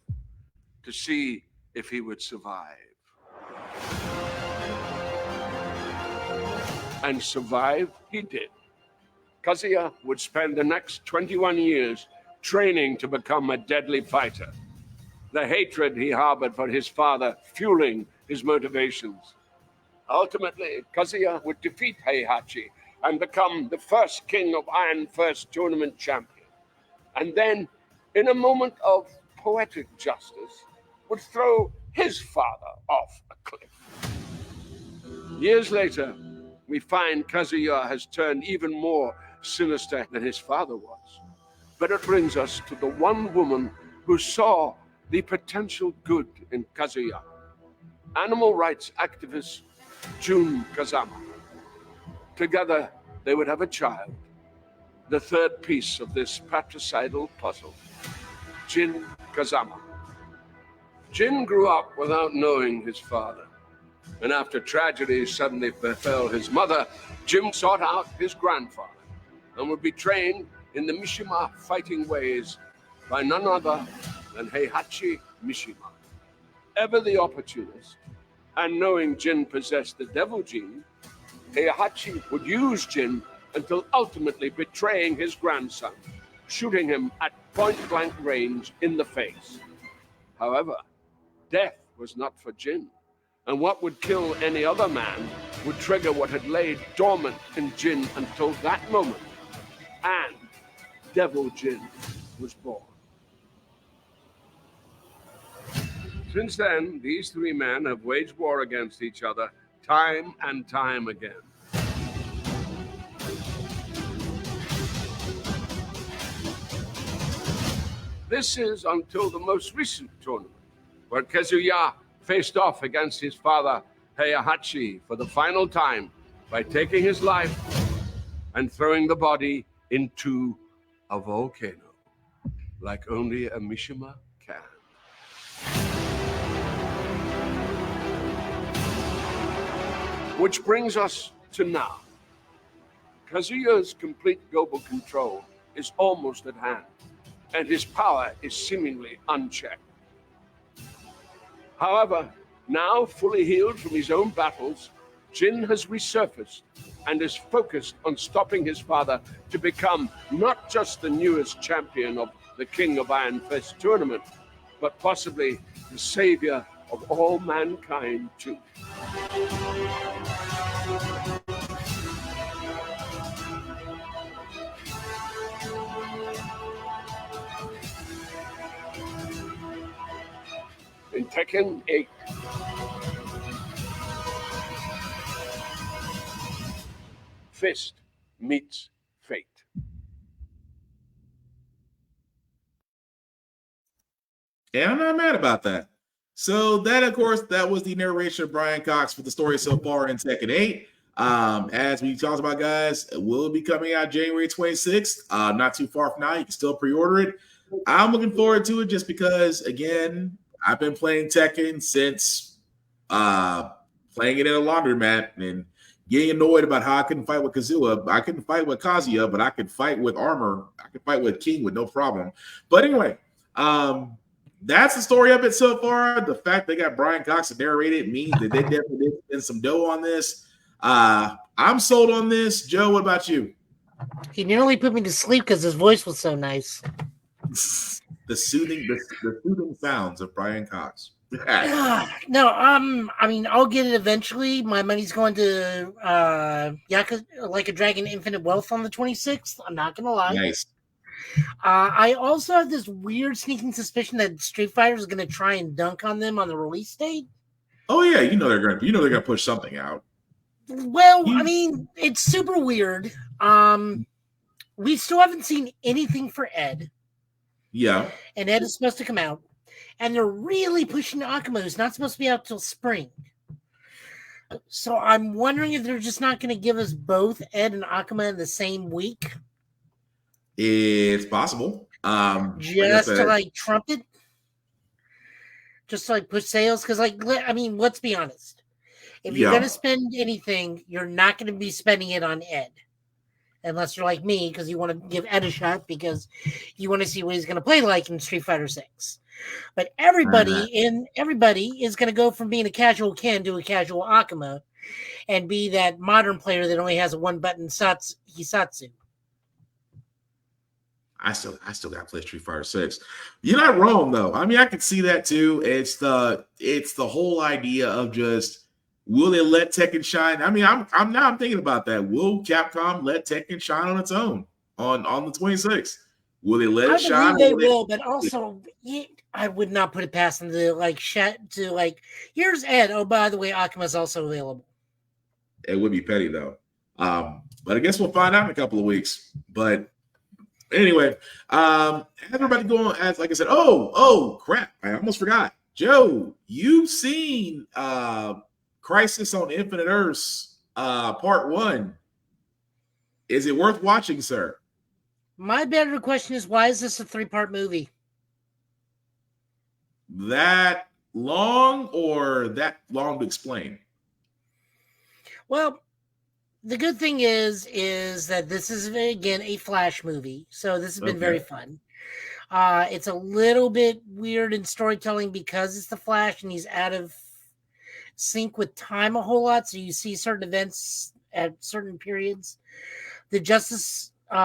to see if he would survive. And survive he did. Kazuya would spend the next 21 years training to become a deadly fighter, the hatred he harbored for his father fueling his motivations. Ultimately, Kazuya would defeat Heihachi and become the first King of Iron First tournament champion. And then, in a moment of poetic justice, would throw his father off a cliff. Years later, we find Kazuya has turned even more sinister than his father was. But it brings us to the one woman who saw the potential good in Kazuya: animal rights activist Jun Kazama. Together, they would have a child, the third piece of this patricidal puzzle: Jin Kazama. Jin grew up without knowing his father, and after tragedy suddenly befell his mother, Jin sought out his grandfather and would be trained in the Mishima fighting ways by none other than Heihachi Mishima. Ever the opportunist, and knowing Jin possessed the devil gene, Heihachi would use Jin until ultimately betraying his grandson, shooting him at point-blank range in the face. However, death was not for Jin, and what would kill any other man would trigger what had laid dormant in Jin until that moment, and Devil Jin was born. Since then, these three men have waged war against each other time and time again. This is until the most recent tournament, where Kazuya faced off against his father Heihachi for the final time by taking his life and throwing the body into a volcano, like only a Mishima can. Which brings us to now. Kazuya's complete global control is almost at hand, and his power is seemingly unchecked. However, now fully healed from his own battles, Jin has resurfaced and is focused on stopping his father to become not just the newest champion of the King of Iron Fist tournament, but possibly the savior of all mankind too. In Tekken 8, Fist meets fate. And I'm not mad about that. So that, of course, that was the narration of Brian Cox for the story so far in Tekken 8. As we talked about, guys, it will be coming out January 26th. Not too far from now. You can still pre-order it. I'm looking forward to it just because, again, I've been playing Tekken since playing it in a laundromat and getting annoyed about how I couldn't fight with Kazuya. I couldn't fight with Kazuya, but I could fight with Armor. I could fight with King with no problem. But anyway, that's the story of it so far. The fact they got Brian Cox to narrate it means that they definitely did spend some dough on this. I'm sold on this. Joe, what about you? He nearly put me to sleep because his voice was so nice. The soothing sounds of Brian Cox. No, I mean, I'll get it eventually. My money's going to Yakuza Like a Dragon Infinite Wealth on the 26th. I'm not gonna lie. Nice. I also have this weird sneaking suspicion that Street Fighter is going to try and dunk on them on the release date. Oh yeah, you know they're gonna push something out. Well, I mean, it's super weird. We still haven't seen anything for Ed. Yeah. And Ed is supposed to come out. And they're really pushing Akuma, who's not supposed to be out till spring. So I'm wondering if they're just not going to give us both Ed and Akuma in the same week. It's possible. Just to like trump it. Just to like push sales. Because, like, I mean, let's be honest. If you're going to spend anything, you're not going to be spending it on Ed. Unless you're like me, because you want to give Ed a shot because you want to see what he's going to play like in Street Fighter 6. But everybody is going to go from being a casual Ken to a casual Akuma and be that modern player that only has a one-button Hisatsu. I still got to play Street Fighter 6. You're not wrong though. I mean, I can see that too. It's the whole idea of just, will they let Tekken shine? I mean, I'm thinking about that. Will Capcom let Tekken shine on its own on the 26th? Will they let it shine? I believe they will, but also I would not put it past them to here's Ed. Oh, by the way, Akuma's also available. It would be petty though. But I guess we'll find out in a couple of weeks. But anyway, everybody going as like I said, oh crap, I almost forgot. Joe, you've seen Crisis on Infinite Earths Part 1. Is it worth watching, sir? My better question is, why is this a 3-part movie? That long or that long to explain? Well, the good thing is that this is, again, a Flash movie. So this has been very fun. It's a little bit weird in storytelling because it's the Flash and he's out of sync with time a whole lot. So you see certain events at certain periods. The Justice... what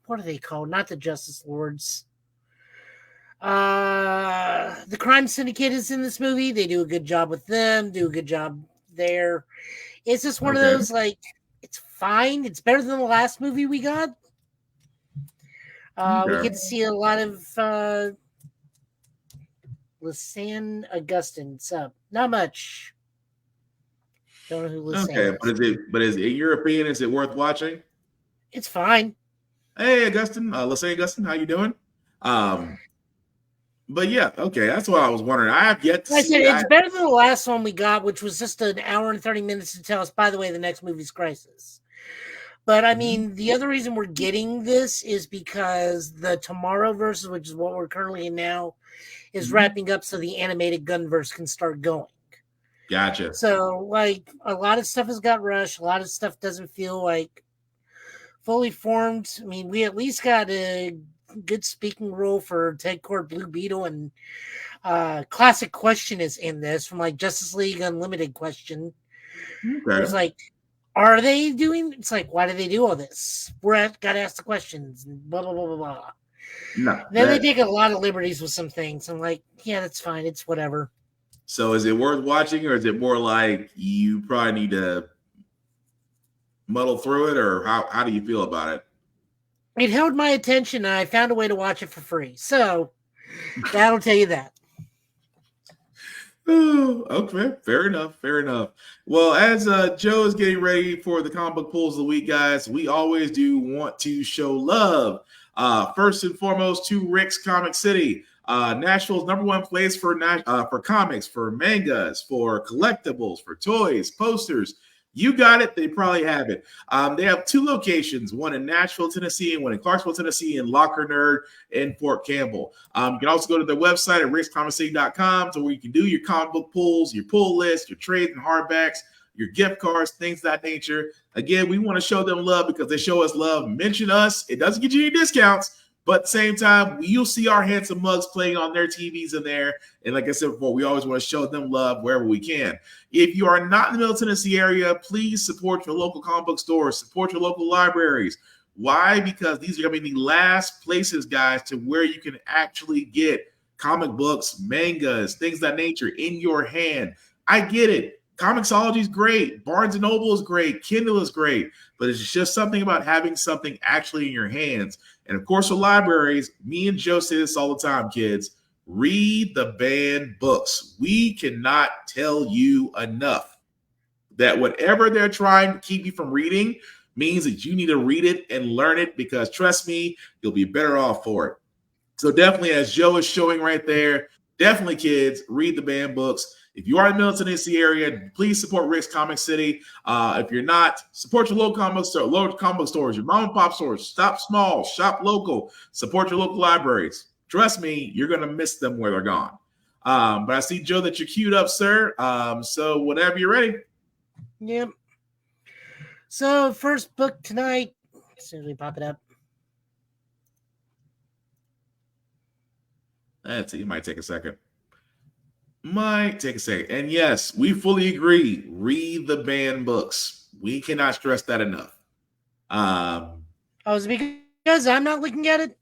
are they called? Not the Justice Lords. The Crime Syndicate is in this movie. They do a good job with them. Do a good job there. It's just one of those, like, it's fine. It's better than the last movie we got. We get to see a lot of Lisanne Augustine. So not much. Don't know who Lisanne is. But is in your opinion, is it worth watching? It's fine. Hey, Augustine. Lisanne Augustine, how you doing? But yeah, okay, that's what I was wondering. I have yet to see. It's better than the last one we got, which was just an hour and 30 minutes to tell us, by the way, the next movie's Crisis. But I mean, the other reason we're getting this is because the Tomorrowverse, which is what we're currently in now, is wrapping up so the animated Gunverse can start going. Gotcha. So, like, a lot of stuff has got rushed. A lot of stuff doesn't feel like fully formed. I mean, we at least got a good speaking role for Ted Cord, Blue Beetle, and Classic Question is in this from like Justice League Unlimited Question. Okay. It's like, are they doing? It's like, why do they do all this? Got to ask the questions and blah blah blah blah blah. No, then they take a lot of liberties with some things. I'm like, yeah, that's fine. It's whatever. So, is it worth watching, or is it more like you probably need to muddle through it, or how do you feel about it? It held my attention, and I found a way to watch it for free. So, that'll tell you that. Oh, okay, fair enough. Well, as Joe is getting ready for the comic book pulls of the week, guys, we always do want to show love. First and foremost, to Rick's Comic City, Nashville's #1 place for comics, for mangas, for collectibles, for toys, posters. You got it. They probably have it. They have 2 locations, one in Nashville, Tennessee, and one in Clarksville, Tennessee, and Locker Nerd in Fort Campbell. You can also go to their website at rickscomiccity.com to where you can do your comic book pulls, your pull list, your trades and hardbacks, your gift cards, things of that nature. Again, we want to show them love because they show us love. Mention us. It doesn't get you any discounts, but at the same time, you'll see our handsome mugs playing on their TVs in there. And like I said before, we always want to show them love wherever we can. If you are not in the Middle Tennessee area, please support your local comic book stores, support your local libraries. Why? Because these are going to be the last places, guys, to where you can actually get comic books, mangas, things of that nature in your hand. I get it. Comixology is great. Barnes & Noble is great. Kindle is great. But it's just something about having something actually in your hands. And of course, for libraries, me and Joe say this all the time, kids. Read the banned books. We cannot tell you enough. that whatever they're trying to keep you from reading means that you need to read it and learn it, because trust me, you'll be better off for it. So definitely, as Joe is showing right there, definitely, kids, read the banned books. If you are in the Milton, D.C. area, please support Rick's Comic City. If you're not, support your local comic store, local comic stores, your mom and pop stores. Stop small, shop local, support your local libraries. Trust me, you're going to miss them where they're gone. But I see, Joe, that you're queued up, sir. So whenever you're ready. Yep. So first book tonight, as soon as we pop it up. It might take a second. And yes, we fully agree. Read the banned books. We cannot stress that enough. Is it because I'm not looking at it?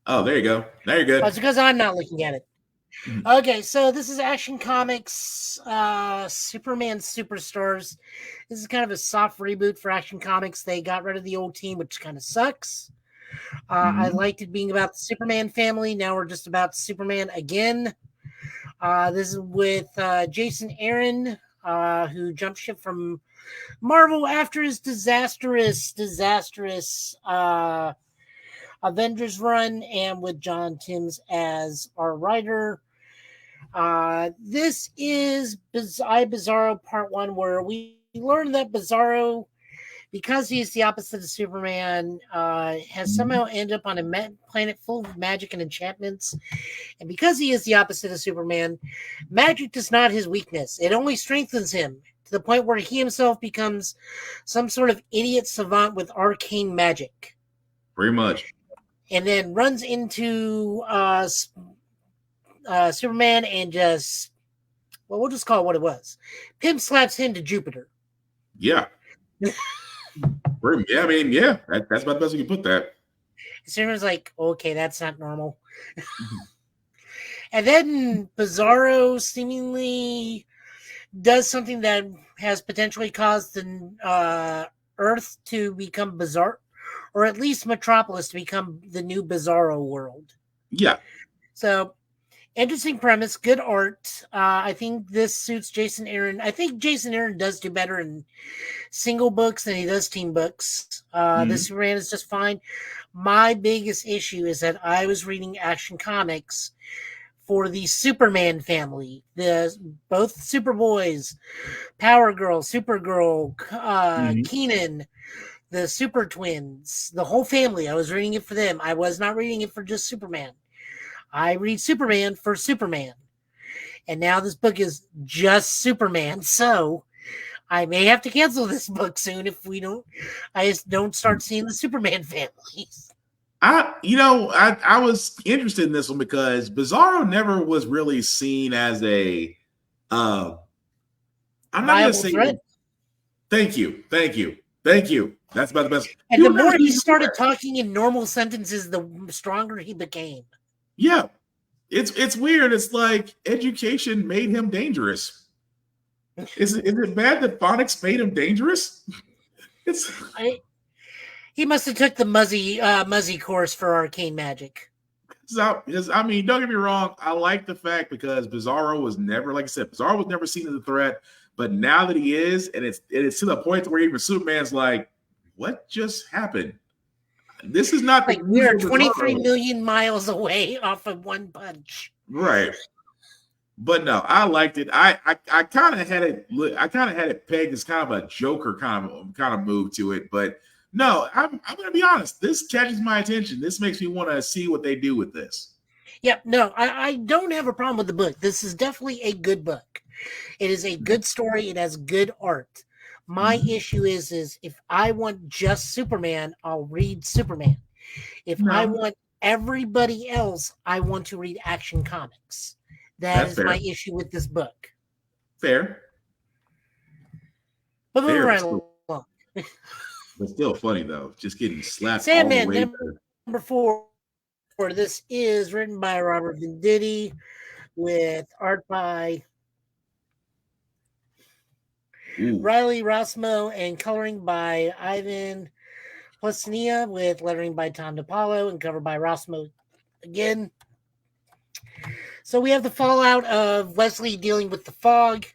Oh, there you go. Now you're good. It's because I'm not looking at it. Okay, so this is Action Comics, Superman Superstars. This is kind of a soft reboot for Action Comics. They got rid of the old team, which kind of sucks. I liked it being about the Superman family. Now we're just about Superman again. This is with Jason Aaron, who jumped ship from Marvel after his disastrous Avengers run, and with John Timms as our writer. This is Bizarro Part 1, where we learn that Bizarro, because he's the opposite of Superman, has somehow ended up on a planet full of magic and enchantments. And because he is the opposite of Superman, magic is not his weakness. It only strengthens him to the point where he himself becomes some sort of idiot savant with arcane magic. Pretty much. And then runs into Superman and just, well, we'll just call it what it was. Pimp slaps him to Jupiter. Yeah. Yeah, I mean, yeah, that's about the best we can put that. Superman's like, okay, that's not normal. And then Bizarro seemingly does something that has potentially caused the Earth to become bizarre, or at least Metropolis to become the new Bizarro world. Yeah. So, interesting premise, good art. I think this suits Jason Aaron. I think Jason Aaron does do better in single books than he does team books. This Superman is just fine. My biggest issue is that I was reading Action Comics for the Superman family, both Superboys, Power Girl, Supergirl, Keenan, the Super Twins, the whole family. I was reading it for them. I was not reading it for just Superman. I read Superman for Superman. And now this book is just Superman. So I may have to cancel this book soon if I just don't start seeing the Superman families. I was interested in this one because Bizarro never was really seen as a I'm not gonna say threat. Thank you. That's about the best. And the more he started talking in normal sentences, the stronger he became. Yeah. It's weird. It's like education made him dangerous. Is it bad that phonics made him dangerous? He must have took the Muzzy course for arcane magic. So, I mean, don't get me wrong. I like the fact because Bizarro was never, like I said, Bizarro was never seen as a threat. But now that he is, and it's to the point where even Superman's like, what just happened? This is not like we're 23 million miles away off of one punch. Right. But no, I liked it. I kind of had it pegged as kind of a Joker kind of move to it. But no, I'm gonna be honest. This catches my attention. This makes me want to see what they do with this. Yep. No, I don't have a problem with the book. This is definitely a good book. It is a good story. It has good art. My issue is if I want just Superman, I'll read Superman. If I want everybody else, I want to read Action Comics. That's my issue with this book. Fair. But moving right along. But still funny though. Just getting slapped. Sandman number 4. This is written by Robert Venditti with art by Riley Rossmo and coloring by Ivan Plesnia with lettering by Tom DiPaolo and cover by Rossmo again. So we have the fallout of Wesley dealing with the fog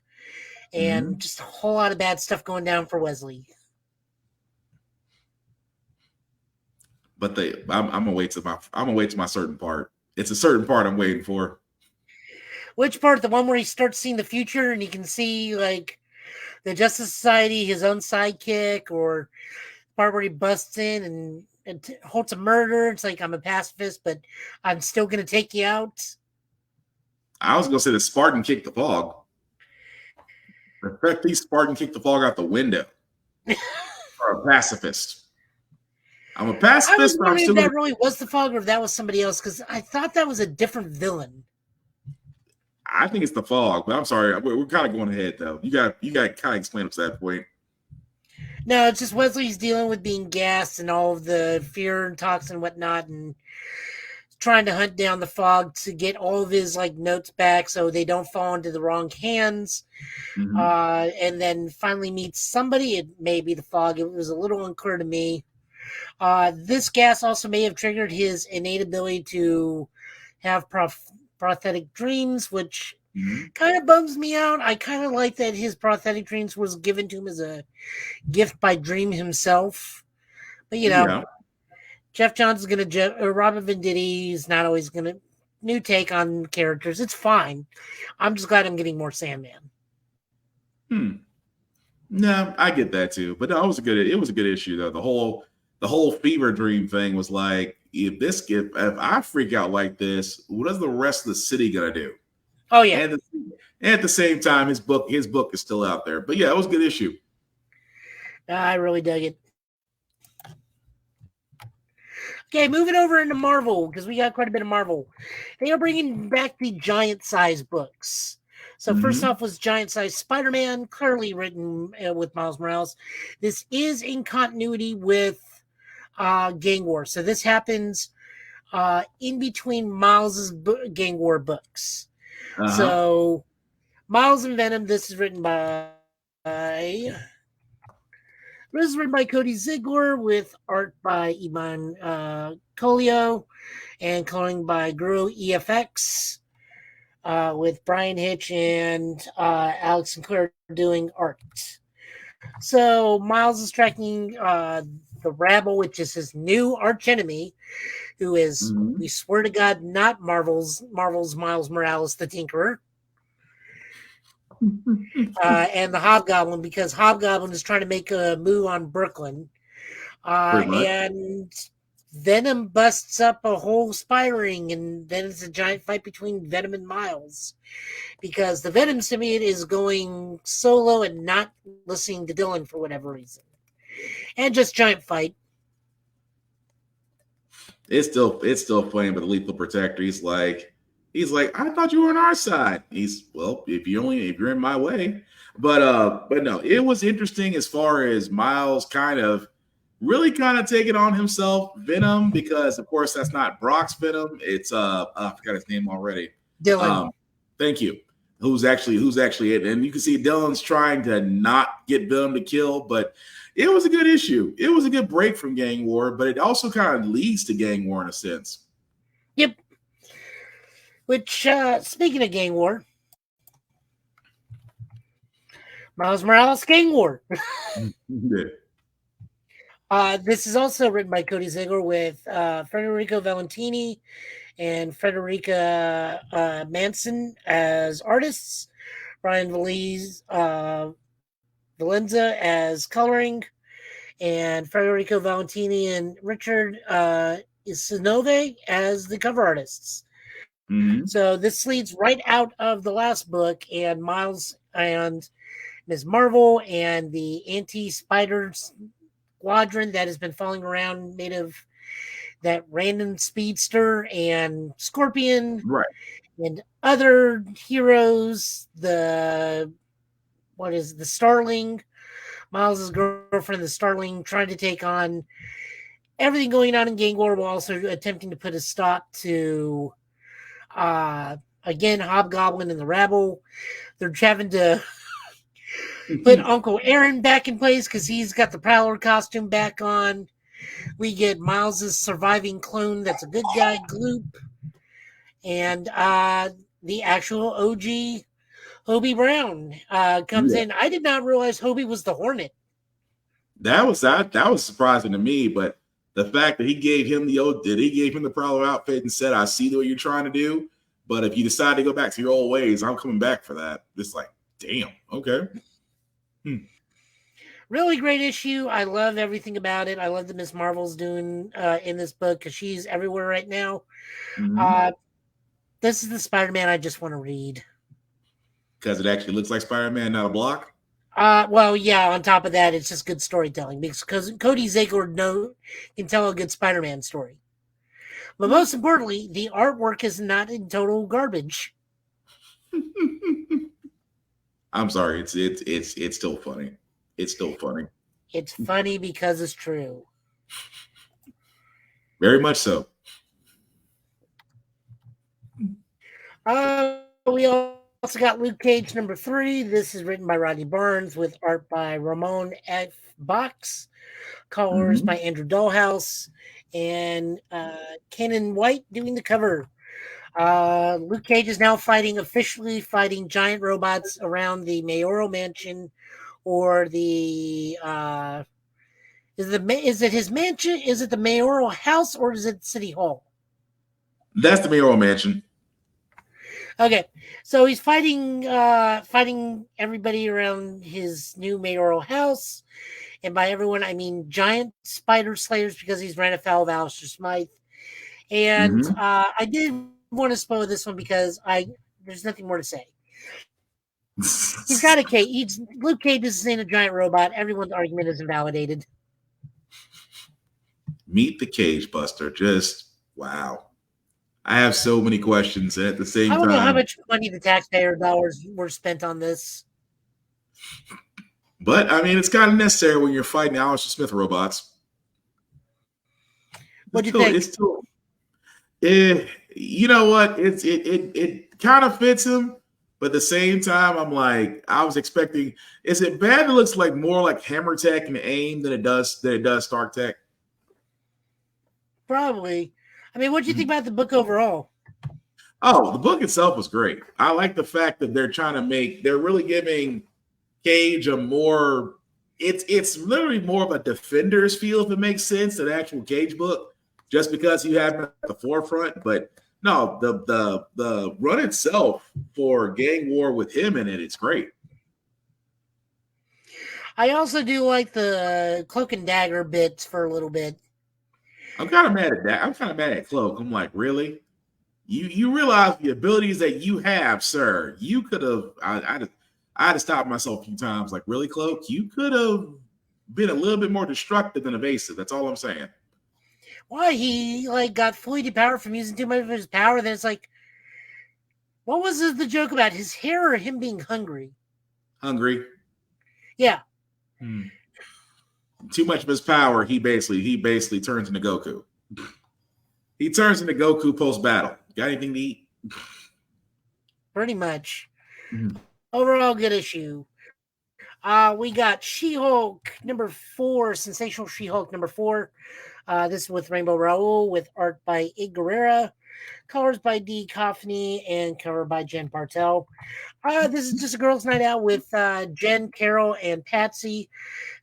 and just a whole lot of bad stuff going down for Wesley. But I'm gonna wait to my certain part. It's a certain part I'm waiting for. Which part? The one where he starts seeing the future and he can see like the Justice Society, his own sidekick, or the part where he busts in and holds a murder. It's like, I'm a pacifist, but I'm still gonna take you out. I was gonna say the Spartan kicked the fog. In fact, these Spartan kicked the fog out the window. For a pacifist. I'm a pacifist. I was but I'm wondering still if that really was the fog or if that was somebody else, because I thought that was a different villain. I think it's the fog, but I'm sorry. We're kind of going ahead though. You got to kind of explain up to that point. No, it's just Wesley's dealing with being gassed and all of the fear and toxin and whatnot, and trying to hunt down the fog to get all of his like notes back so they don't fall into the wrong hands. And then finally meets somebody. It may be the fog. It was a little unclear to me. This gas also may have triggered his innate ability to have prosthetic dreams, which kind of bums me out. I kind of like that his prosthetic dreams was given to him as a gift by Dream himself. But, you know, Jeff Johns is going to, Robert Venditti is not always going to, new take on characters. It's fine. I'm just glad I'm getting more Sandman. No, I get that too. But no, it was a good issue though. The whole fever dream thing was like, if I freak out like this, what is the rest of the city gonna do? Oh yeah. And at the same time, his book is still out there. But yeah, it was a good issue. I really dug it. Okay, moving over into Marvel, because we got quite a bit of Marvel. They are bringing back the giant size books. So first off was Giant Size Spider-Man, clearly written with Miles Morales. This is in continuity with Gang War. So this happens in between Miles's Gang War books. So Miles and Venom, this is written by Cody Ziegler with art by Iman Colio and coloring by Guru EFX. With Brian Hitch and Alex Sinclair doing art. So Miles is tracking the Rabble, which is his new archenemy, who is, we swear to God, not Marvel's Miles Morales, the Tinkerer. And the Hobgoblin, because Hobgoblin is trying to make a move on Brooklyn. And Venom busts up a whole spy ring, and then it's a giant fight between Venom and Miles because the Venom symbiote is going solo and not listening to Dylan for whatever reason. And just giant fight. It's still funny, but the Lethal Protector, he's like, I thought you were on our side. If you're in my way. But no, it was interesting as far as Miles really taking on himself Venom, because of course that's not Brock's Venom. It's I forgot his name already. Dylan. Thank you. Who's actually it? And you can see Dylan's trying to not get Venom to kill, but it was a good issue. It was a good break from Gang War, but it also kind of leads to Gang War in a sense. Yep. Which speaking of Gang War, Miles Morales Gang War. This is also written by Cody Ziegler with Federico Valentini and Frederica Manson as artists, Brian Valenza as coloring, and Federico Valentini and Richard Isinove as the cover artists. So this leads right out of the last book, and Miles and Ms. Marvel and the anti-spider squadron that has been following around, made of that random speedster and Scorpion, right, and other heroes. The Starling, Miles' girlfriend, the Starling, trying to take on everything going on in Gang War while also attempting to put a stop to again Hobgoblin and the Rabble. They're having to put Uncle Aaron back in place because he's got the Prowler costume back on. We get Miles's surviving clone that's a good guy, Gloop, and the actual OG Hobie Brown comes in. I did not realize Hobie was the Hornet. That was surprising to me, but the fact that he gave him the Prowler outfit and said, "I see what you're trying to do, but if you decide to go back to your old ways, I'm coming back for that." It's like, damn, okay. Really great issue. I love everything about it. I love that Miss Marvel's doing in this book because she's everywhere right now. Mm-hmm. This is the Spider-Man I just want to read. Because it actually looks like Spider-Man, not a block? Well, yeah, on top of that, it's just good storytelling because Cody Zagor can tell a good Spider-Man story. But most importantly, the artwork is not in total garbage. I'm sorry, it's still funny. It's still funny. It's funny because it's true. Very much so. We also got Luke Cage #3. This is written by Rodney Burns with art by Ramon F. Box, colors by Andrew Dollhouse, and Kenan White doing the cover. Luke Cage is now officially fighting giant robots around the mayoral mansion, or the is it his mansion? Is it the mayoral house, or is it City Hall? That's the mayoral mansion. Okay, so he's fighting everybody around his new mayoral house, and by everyone I mean giant spider slayers because he's ran afoul of Alistair Smythe. And I did want to spoil this one because there's nothing more to say. He's got a cage. Luke Cage is in a giant robot. Everyone's argument is invalidated. Meet the Cage Buster. Just wow. I have so many questions at the same time. I don't know how much money the taxpayer dollars were spent on this. But I mean, it's kind of necessary when you're fighting Alistair Smith robots. What do you think? It's still, you know what? It kind of fits him, but at the same time, I'm like, I was expecting. Is it bad? It looks like more like Hammer Tech and AIM than it does Stark Tech. Probably. I mean, what do you think about the book overall? Oh, the book itself was great. I like the fact that they're really giving Cage a more. It's literally more of a Defenders feel, if it makes sense, than the actual Cage book. Just because you have him at the forefront, but no, the run itself for Gang War with him in it, it's great. I also do like the Cloak and Dagger bits for a little bit. I'm kind of mad at that. I'm kind of mad at Cloak. I'm like, really? You realize the abilities that you have, sir? You could have. I had to stop myself a few times. Like, really, Cloak? You could have been a little bit more destructive than evasive. That's all I'm saying. Why he got fully depowered from using too much of his power? Then it's like, what was the joke about his hair or him being hungry? Hungry. Yeah. Too much of his power. He basically turns into Goku. He turns into Goku post battle. Got anything to eat? Pretty much. Overall, good issue. We got She-Hulk #4, Sensational She-Hulk #4. This is with Rainbow Rowell, with art by Ig Guerrera, colors by Dee Coffney, and cover by Jen Partel. This is just a girls' night out with Jen, Carol, and Patsy.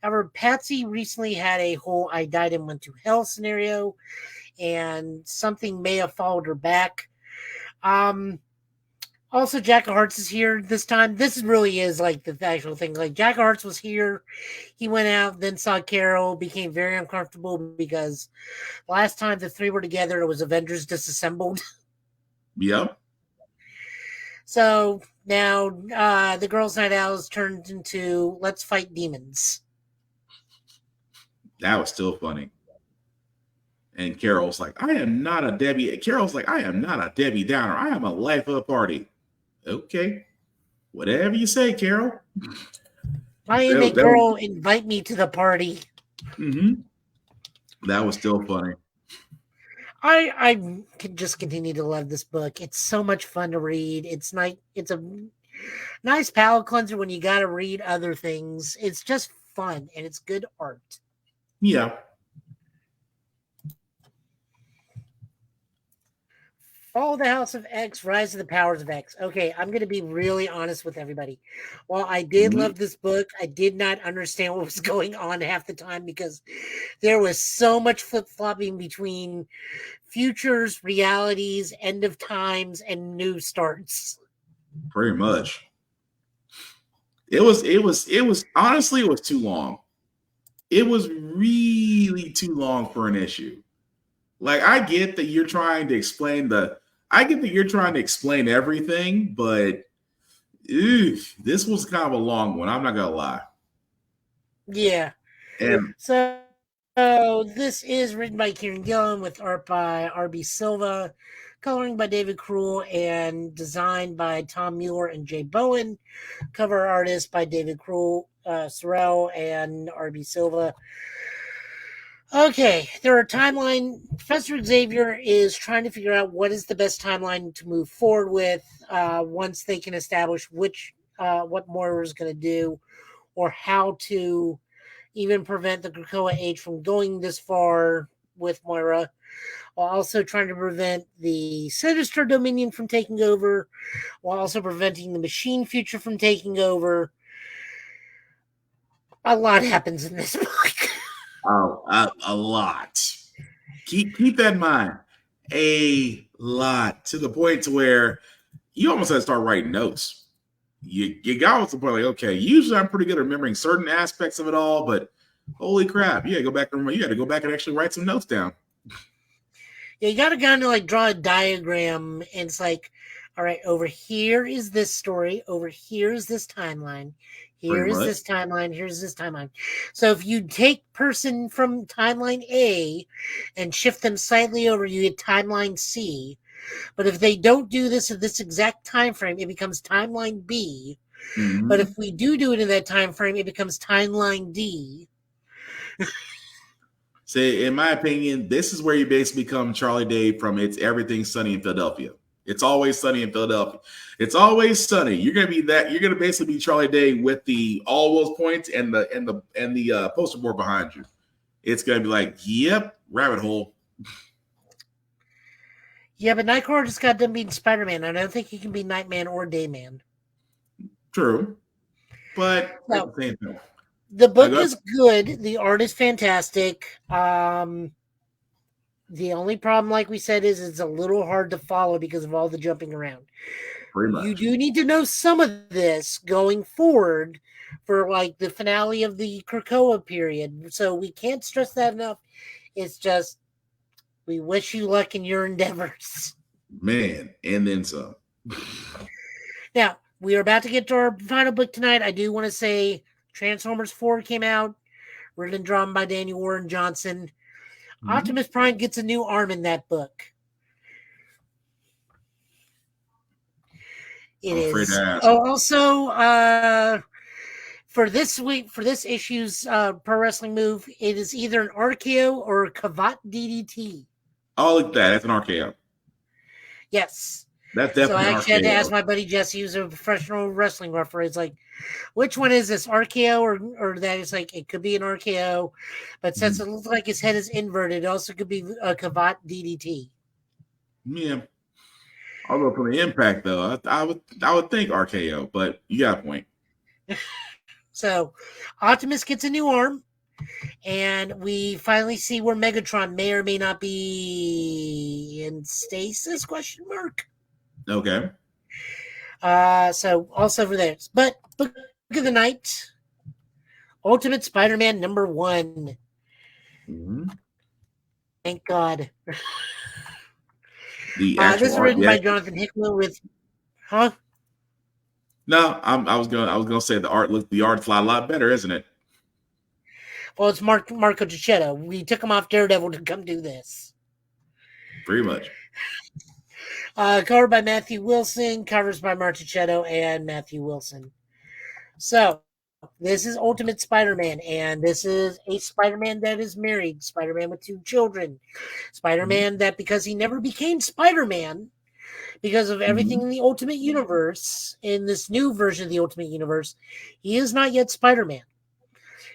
However, Patsy recently had a whole "I died and went to hell" scenario, and something may have followed her back. Also, Jack of Hearts is here this time. This really is like the actual thing. Like, Jack of Hearts was here. He went out, then saw Carol, became very uncomfortable because last time the three were together, it was Avengers Disassembled. Yep. So now the Girls' Night Out has turned into Let's Fight Demons. That was still funny. And Carol's like, I am not a Debbie. Carol's like, I am not a Debbie Downer. I am a life of the party. Okay. Whatever you say, Carol. I am a girl. Invite me to the party. That was still funny. I can just continue to love this book. It's so much fun to read. It's nice. It's a nice palate cleanser when you got to read other things. It's just fun, and it's good art. Yeah. Fall of the House of X, Rise of the Powers of X. Okay, I'm going to be really honest with everybody. While I did love this book, I did not understand what was going on half the time because there was so much flip-flopping between futures, realities, end of times, and new starts. Pretty much. It was honestly, it was too long. It was really too long for an issue. Like, I get that you're trying to explain everything, but this was kind of a long one. I'm not gonna lie. Yeah. And so this is written by Kieran Gillen with art by R.B. Silva, coloring by David Krull, and designed by Tom Mueller and Jay Bowen. Cover artist by David Krull, Sorrell, and R.B. Silva. Okay, there are timeline. Professor Xavier is trying to figure out what is the best timeline to move forward with once they can establish what Moira is going to do, or how to even prevent the Krakoa Age from going this far with Moira, while also trying to prevent the Sinister Dominion from taking over, while also preventing the Machine Future from taking over. A lot happens in this book. A lot. Keep that in mind. A lot, to the point to where you almost had to start writing notes. You got to the point like, okay, usually I'm pretty good at remembering certain aspects of it all, but holy crap, you got to go back and actually write some notes down. Yeah, you got to kind of like draw a diagram, and it's like, all right, over here is this story, over here is this timeline, here is this timeline, here's this timeline. So if you take person from timeline A and shift them slightly over, you get timeline C. But if they don't do this at this exact time frame, it becomes timeline B. Mm-hmm. But if we do it in that time frame, it becomes timeline D. So in my opinion, this is where you basically become Charlie Day from It's Everything Sunny in Philadelphia. It's always sunny in Philadelphia. It's always sunny. You're gonna be that. You're gonna basically be Charlie Day with all those points and the poster board behind you. It's gonna be like, yep, rabbit hole. Yeah, but Nightcrawler just got done being Spider-Man. I don't think he can be Nightman or Dayman. True, but at the same time, the book is good. The art is fantastic. The only problem, like we said, is it's a little hard to follow because of all the jumping around. You do need to know some of this going forward for like the finale of the Krakoa period. So we can't stress that enough. It's just, we wish you luck in your endeavors. Man, and then some. Now, we are about to get to our final book tonight. I do want to say Transformers 4 came out, written and drawn by Daniel Warren Johnson. Mm-hmm. Optimus Prime gets a new arm in that book. It is. Oh, also, for this issue's Pro Wrestling Move, it is either an RKO or a Kavat DDT. Oh, look at that. That's an RKO. Yes. That's definitely so I actually had to ask my buddy Jesse, who's a professional wrestling referee. It's like, which one is this, RKO or that? It's like, it could be an RKO, but since it looks like his head is inverted, it also could be a Kavat DDT. Yeah. Although from the impact, though, I would think RKO, but you got a point. So, Optimus gets a new arm, and we finally see where Megatron may or may not be in stasis? ? Okay. So also for there, but book of the night, Ultimate Spider-Man #1. Mm-hmm. Thank God. This is written by Jonathan Hickman with, huh? No, I was gonna say the art's a lot better, isn't it? Well, it's Marco Gicchetto. We took him off Daredevil to come do this. Pretty much. Covered by Matthew Wilson, covers by Mark Gicchetto and Matthew Wilson. So, this is Ultimate Spider-Man, and this is a Spider-Man that is married, Spider-Man with 2 children, Spider-Man that, because he never became Spider-Man, because of everything in the Ultimate Universe, in this new version of the Ultimate Universe, he is not yet Spider-Man.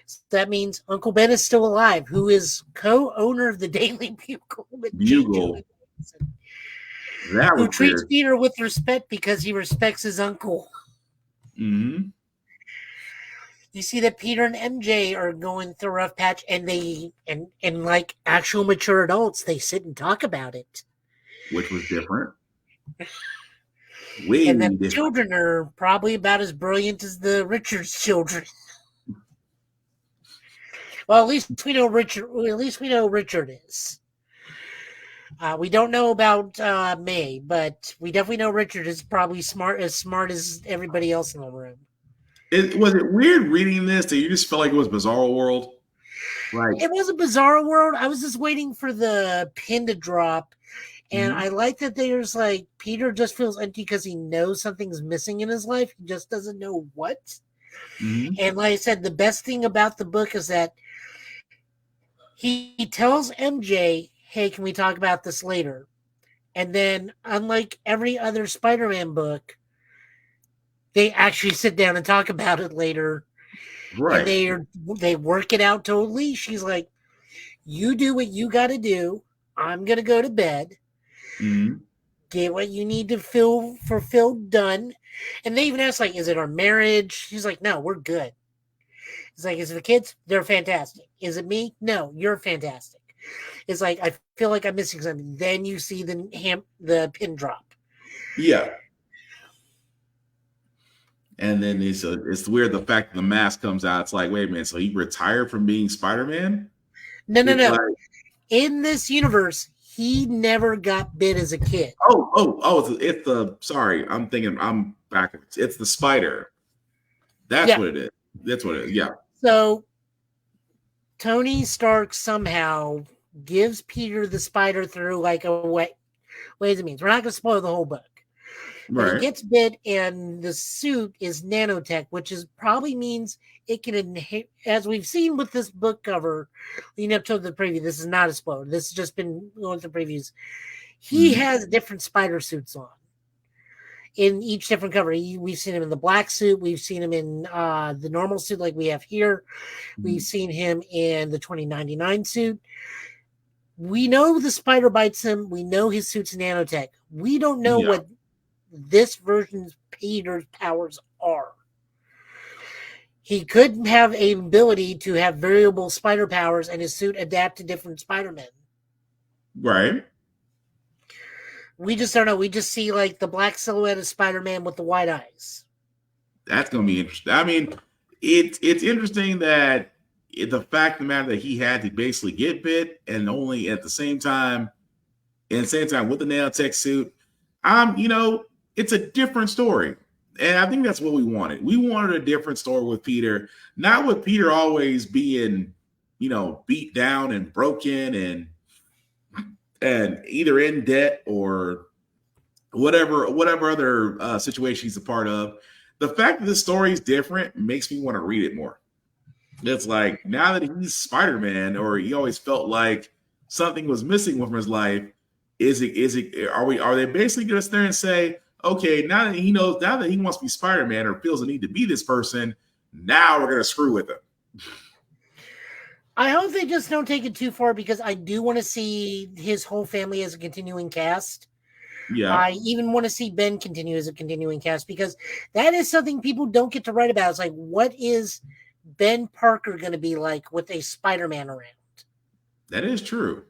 So that means Uncle Ben is still alive, who is co-owner of the Daily Bugle. That who was treats weird. Peter with respect because he respects his uncle. Mm-hmm. You see that Peter and MJ are going through a rough patch, and they and like actual mature adults, they sit and talk about it. Which was different. Way And the different. children are probably about as brilliant as the Richards children. Well, at least we know Richard. At least we know Richard is. We don't know about May, but we definitely know Richard is probably as smart as everybody else in the room. Was it weird reading this that you just felt like it was Bizarre World? Like, It was a bizarre world. I was just waiting for the pin to drop, and Mhm. I like that there's like Peter just feels empty because he knows something's missing in his life. He just doesn't know what. Mhm. And like I said, the best thing about the book is that he tells MJ, "Hey, can we talk about this later?" And then, unlike every other Spider-Man book, they actually sit down and talk about it later, and Right. they work it out totally. She's like, "You do what you got to do. I'm gonna go to bed. Mhm. Get what you need to feel fulfilled done." And they even ask, like, "Is it our marriage?" She's like, "No, we're good." It's like, "Is it the kids? They're fantastic. Is it me? No, you're fantastic." It's like, I feel like I'm missing something. Then you see the pin drop. Yeah. And then it's weird the fact that the mask comes out. It's like, wait a minute, so he retired from being Spider-Man? No, no, It's no. like, In this universe, he never got bit as a kid. it's the sorry, I'm backwards. It's the spider. That's Yeah. what it is. That's what it is. Yeah. So Tony Stark somehow gives Peter the spider through like a ways and means. We're not going to spoil the whole book. But he Right. gets bit, and the suit is nanotech, which is probably means it can inherit. As we've seen with this book cover, leading up to the preview, this is not a spoiler. This has just been going through previews. He has different spider suits on in each different cover. We've seen him in the black suit. We've seen him in the normal suit like we have here. We've seen him in the 2099 suit. We know the spider bites him. We know his suit's nanotech. We don't know what this version's Peter's powers are. He could have a ability to have variable spider powers and his suit adapt to different Spider-Men. Right. We just don't know. We just see like the black silhouette of Spider-Man with the white eyes. That's gonna be interesting. I mean, it's interesting that the fact of the matter that he had to basically get bit and only at the same time with the nanotech suit, it's a different story. And I think that's what we wanted. We wanted a different story with Peter, not with Peter always being, beat down and broken and either in debt or whatever other situation he's a part of. The fact that the story is different makes me want to read it more. It's like now that he's Spider-Man, or he always felt like something was missing from his life. Are they basically going to sit there and say, okay, now that he wants to be Spider-Man or feels the need to be this person, now we're going to screw with him? I hope they just don't take it too far, because I do want to see his whole family as a continuing cast. Yeah. I even want to see Ben continue as a continuing cast, because that is something people don't get to write about. It's like, what is Ben Parker going to be like with a Spider-Man around? That is true.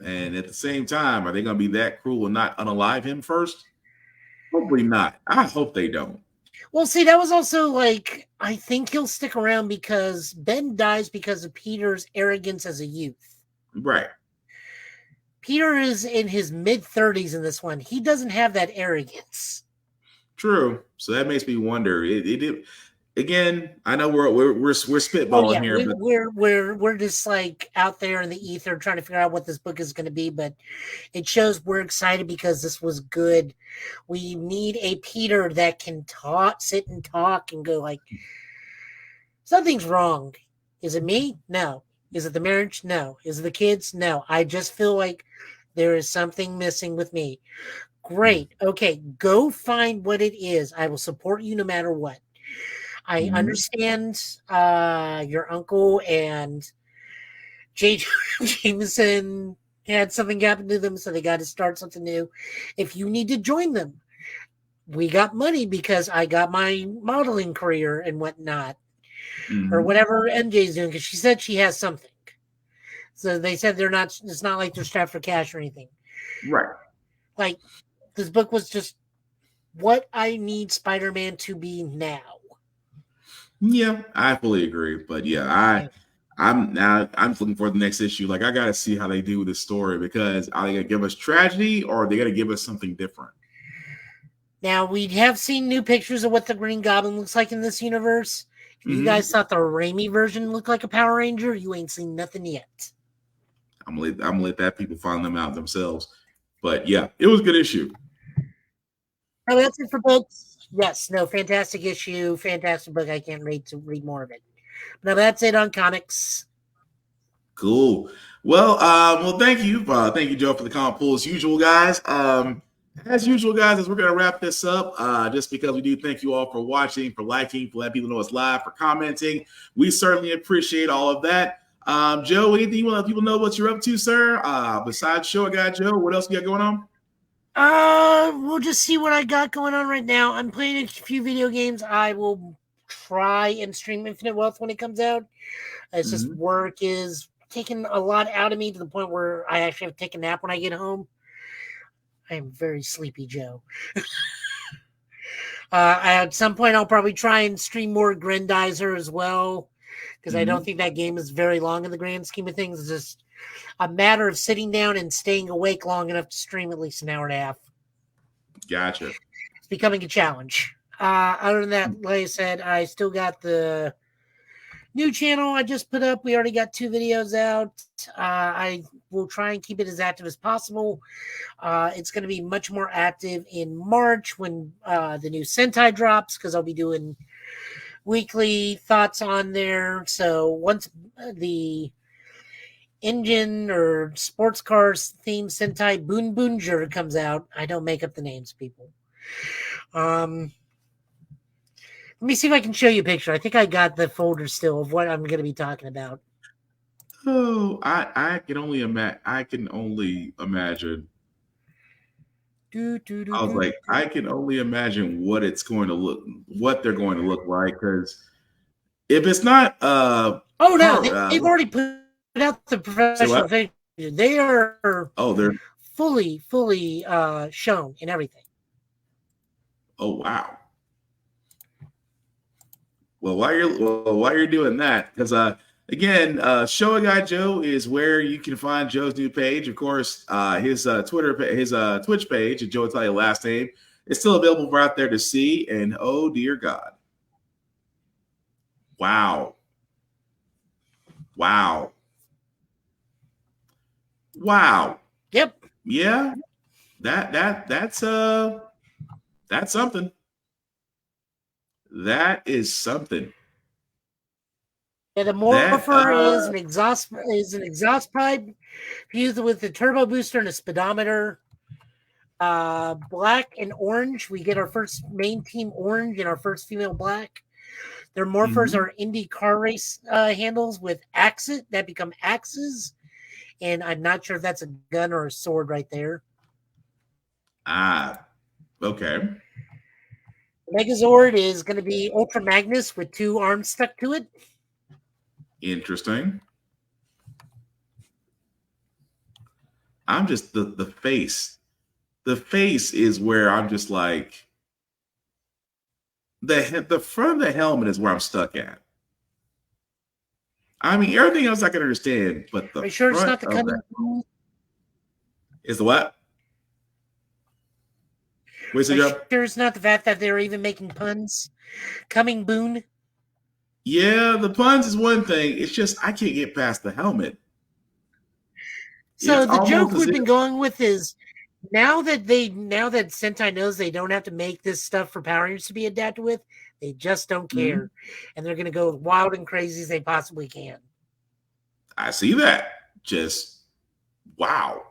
And at the same time, are they going to be that cruel and not unalive him first? Probably not. I hope they don't. Well, see, that was also like, I think he'll stick around because Ben dies because of Peter's arrogance as a youth. Right. Peter is in his mid-30s in this one. He doesn't have that arrogance. True. So that makes me wonder. Again, I know we're spitballing here, but we're just like out there in the ether trying to figure out what this book is going to be, but it shows we're excited because this was good. We need a Peter that can sit and talk and go like, something's wrong. Is it me? No. Is it the marriage? No. Is it the kids? No. I just feel like there is something missing with me. Great. Okay, go find what it is. I will support you no matter what. I understand your uncle and J. Jameson had something happen to them, so they got to start something new. If you need to join them, we got money because I got my modeling career and whatnot, or whatever MJ's doing, because she said she has something. So they said they're not. It's not like they're strapped for cash or anything. Right. Like, this book was just what I need Spider-Man to be now. Yeah, I fully agree. But yeah, I'm looking for the next issue. Like, I gotta see how they do this story, because are they gonna give us tragedy or are they gonna give us something different? Now, we have seen new pictures of what the Green Goblin looks like in this universe. If you guys thought the Raimi version looked like a Power Ranger, you ain't seen nothing yet. I'm gonna let that people find them out themselves. But yeah, it was a good issue. Oh, that's it for books. Yes, no, fantastic issue, fantastic book. I can't wait to read more of it. No, that's it on comics. Cool. Well, thank you, Joe, for the comment pool as usual, guys. As usual, guys, as we're gonna wrap this up, just because we do thank you all for watching, for liking, for letting people know it's live, for commenting. We certainly appreciate all of that. Joe, anything you want to let people know what you're up to, sir? Besides Show a Guy Joe, what else you got going on? We'll just see what I got going on right now. I'm playing a few video games. I will try and stream Infinite Wealth when it comes out. It's just work is taking a lot out of me to the point where I actually have to take a nap when I get home. I am very sleepy, Joe. At some point, I'll probably try and stream more Grandizer as well, because I don't think that game is very long in the grand scheme of things. It's just a matter of sitting down and staying awake long enough to stream at least an hour and a half. Gotcha. It's becoming a challenge. Other than that, like I said, I still got the new channel I just put up. We already got 2 videos out. I will try and keep it as active as possible. It's going to be much more active in March when the new Sentai drops, because I'll be doing weekly thoughts on there. So once the engine or sports cars themed Sentai Boon Boonjer comes out, I don't make up the names, people. Let me see if I can show you a picture. I think I got the folder still of what I'm going to be talking about. Oh, I can only imagine. I can only imagine. I was like, I can only imagine what it's going to look, what they're going to look like. Because if it's not, oh no, they've already put out the professional picture. They are. Oh, they're fully shown and everything. Oh wow. Well, while you're doing that, because again, Show a Guy Joe is where you can find Joe's new page. Of course, his Twitch page, and Joe will tell you last name, is still available for out there to see. And oh dear God, wow. Yep. Yeah, that's something. That is something. Yeah, the Morpher is an exhaust pipe fused with the turbo booster and a speedometer. Black and orange. We get our first main team orange and our first female black. Their morphers are Indy car race handles with axes that become axes. And I'm not sure if that's a gun or a sword right there. Okay. Megazord is going to be Ultra Magnus with 2 arms stuck to it. Interesting. I'm just the face. The face is where I'm just like the front of the helmet is where I'm stuck at. I mean, everything else I can understand, but the Are you sure it's not the coming boon? Is the what? Wait, Are you sure it's not the fact that they're even making puns? Coming boon? Yeah, the puns is one thing. It's just I can't get past the helmet. So the joke we've been going with is now that Sentai knows they don't have to make this stuff for Power Rangers to be adapted with, they just don't care. And they're going to go as wild and crazy as they possibly can. I see that. Just wow.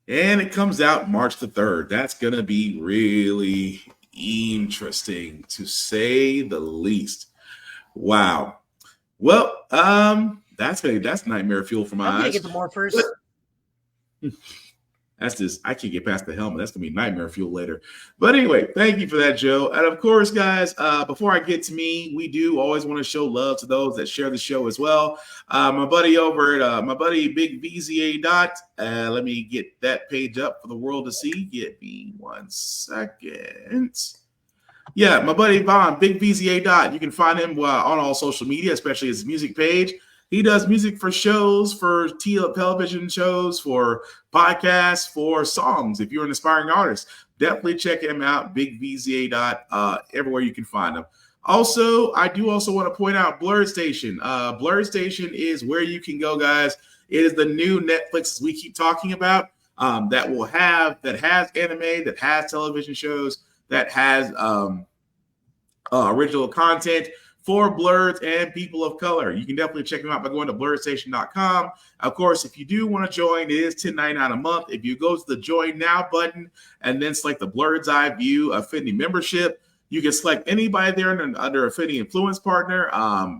And it comes out March the 3rd. That's going to be really interesting, to say the least. Wow. Well, that's nightmare fuel for my eyes. I'm going to get the Morphers. That's just, I can't get past the helmet. That's going to be nightmare fuel later. But anyway, thank you for that, Joe. And of course, guys, before I get to me, we do always want to show love to those that share the show as well. My buddy over at my buddy Big VZA Dot. Let me get that page up for the world to see. Give me 1 second. Yeah, my buddy Vaughn, Big VZA Dot. You can find him on all social media, especially his music page. He does music for shows, for television shows, for podcasts, for songs. If you're an aspiring artist, definitely check him out, Big VZA Dot, everywhere you can find him. Also, I do also want to point out Blurred Station. Blurred Station is where you can go, guys. It is the new Netflix we keep talking about that has anime, that has television shows, that has original content for blurs and people of color. You can definitely check them out by going to blurredstation.com. Of course, if you do want to join, it is $10.99 a month. If you go to the Join Now button and then select the Blurred's Eye View Affinity membership, you can select anybody there under Affinity Influence Partner,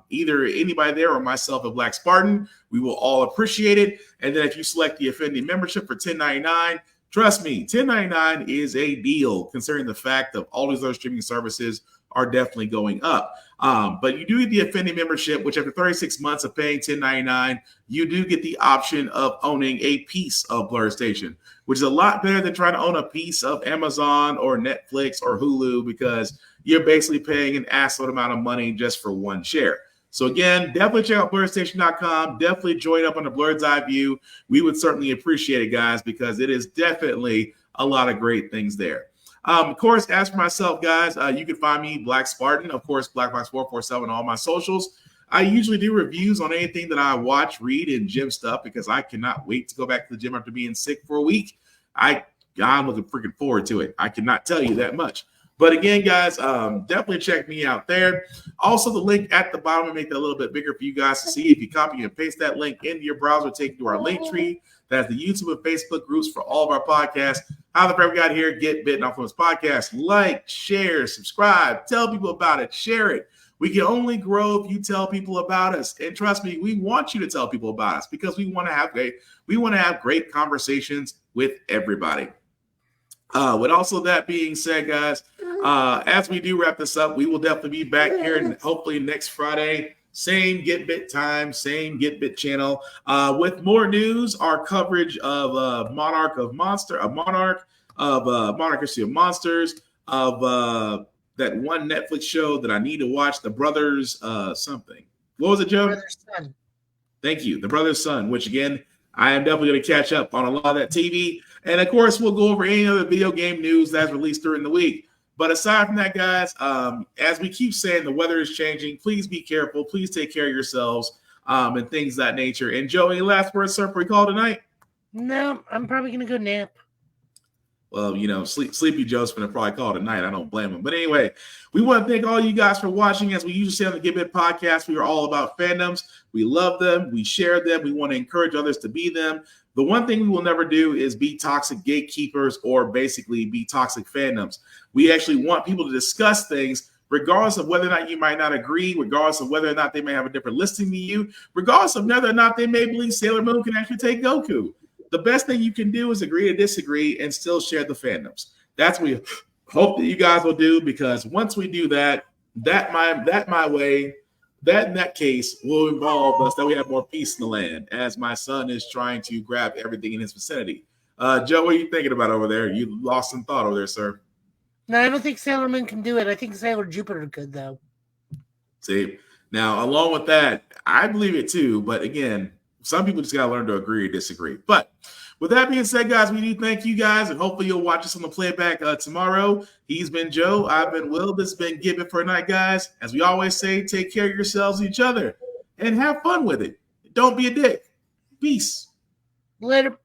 either anybody there or myself, a Black Spartan. We will all appreciate it. And then if you select the Affinity membership for $10.99, trust me, $10.99 is a deal considering the fact that all these other streaming services are definitely going up. But you do get the Affinity membership, which after 36 months of paying $10.99, you do get the option of owning a piece of Blurred Station, which is a lot better than trying to own a piece of Amazon or Netflix or Hulu, because you're basically paying an assload amount of money just for one share. So again, definitely check out blurredstation.com. Definitely join up on the Blurred's Eye View. We would certainly appreciate it, guys, because it is definitely a lot of great things there. Of course, as for myself, guys, you can find me, Black Spartan, of course, BlackBox447 on all my socials. I usually do reviews on anything that I watch, read, and gym stuff because I cannot wait to go back to the gym after being sick for a week. I'm looking freaking forward to it. I cannot tell you that much. But again, guys, definitely check me out there. Also, the link at the bottom will make that a little bit bigger for you guys to see. If you copy and paste that link into your browser, take you to our link tree. That's the YouTube and Facebook groups for all of our podcasts. How the Forever got here, GitBit and Off Limits Podcast. Like, share, subscribe, tell people about it, share it. We can only grow if you tell people about us. And trust me, we want you to tell people about us because we want to have great conversations with everybody. With also that being said, guys, as we do wrap this up, we will definitely be back here and hopefully next Friday. Same GitBit time, same GitBit channel, with more news, our coverage of Monarchy of Monsters, of that one Netflix show that I need to watch, The Brothers something. What was it, Joe? Brother's Son. Thank you, The Brothers Son, which again, I am definitely going to catch up on a lot of that TV. And of course, we'll go over any other video game news that's released during the week. But aside from that, guys, as we keep saying, the weather is changing. Please be careful. Please take care of yourselves and things of that nature. And Joe, any last words, sir, before we call tonight? No, I'm probably going to go nap. Well, you know, Sleepy Joe's going to probably call tonight. I don't blame him. But anyway, we want to thank all you guys for watching. As we usually say on the GitBit podcast, we are all about fandoms. We love them. We share them. We want to encourage others to be them. The one thing we will never do is be toxic gatekeepers or basically be toxic fandoms. We actually want people to discuss things regardless of whether or not you might not agree, regardless of whether or not they may have a different listing than you, regardless of whether or not they may believe Sailor Moon can actually take Goku. The best thing you can do is agree to disagree and still share the fandoms. That's what we hope that you guys will do, because once we do that, that in that case will involve us that we have more peace in the land, as my son is trying to grab everything in his vicinity. Joe, what are you thinking about over there? You lost some thought over there, sir. No, I don't think Sailor Moon can do it. I think Sailor Jupiter could, though. See, now along with that, I believe it too. But again, some people just gotta learn to agree or disagree. But with that being said, guys, we do thank you guys, and hopefully you'll watch us on the playback tomorrow. He's been Joe. I've been Will. This has been GitBit for a night, guys. As we always say, take care of yourselves and each other, and have fun with it. Don't be a dick. Peace. Later.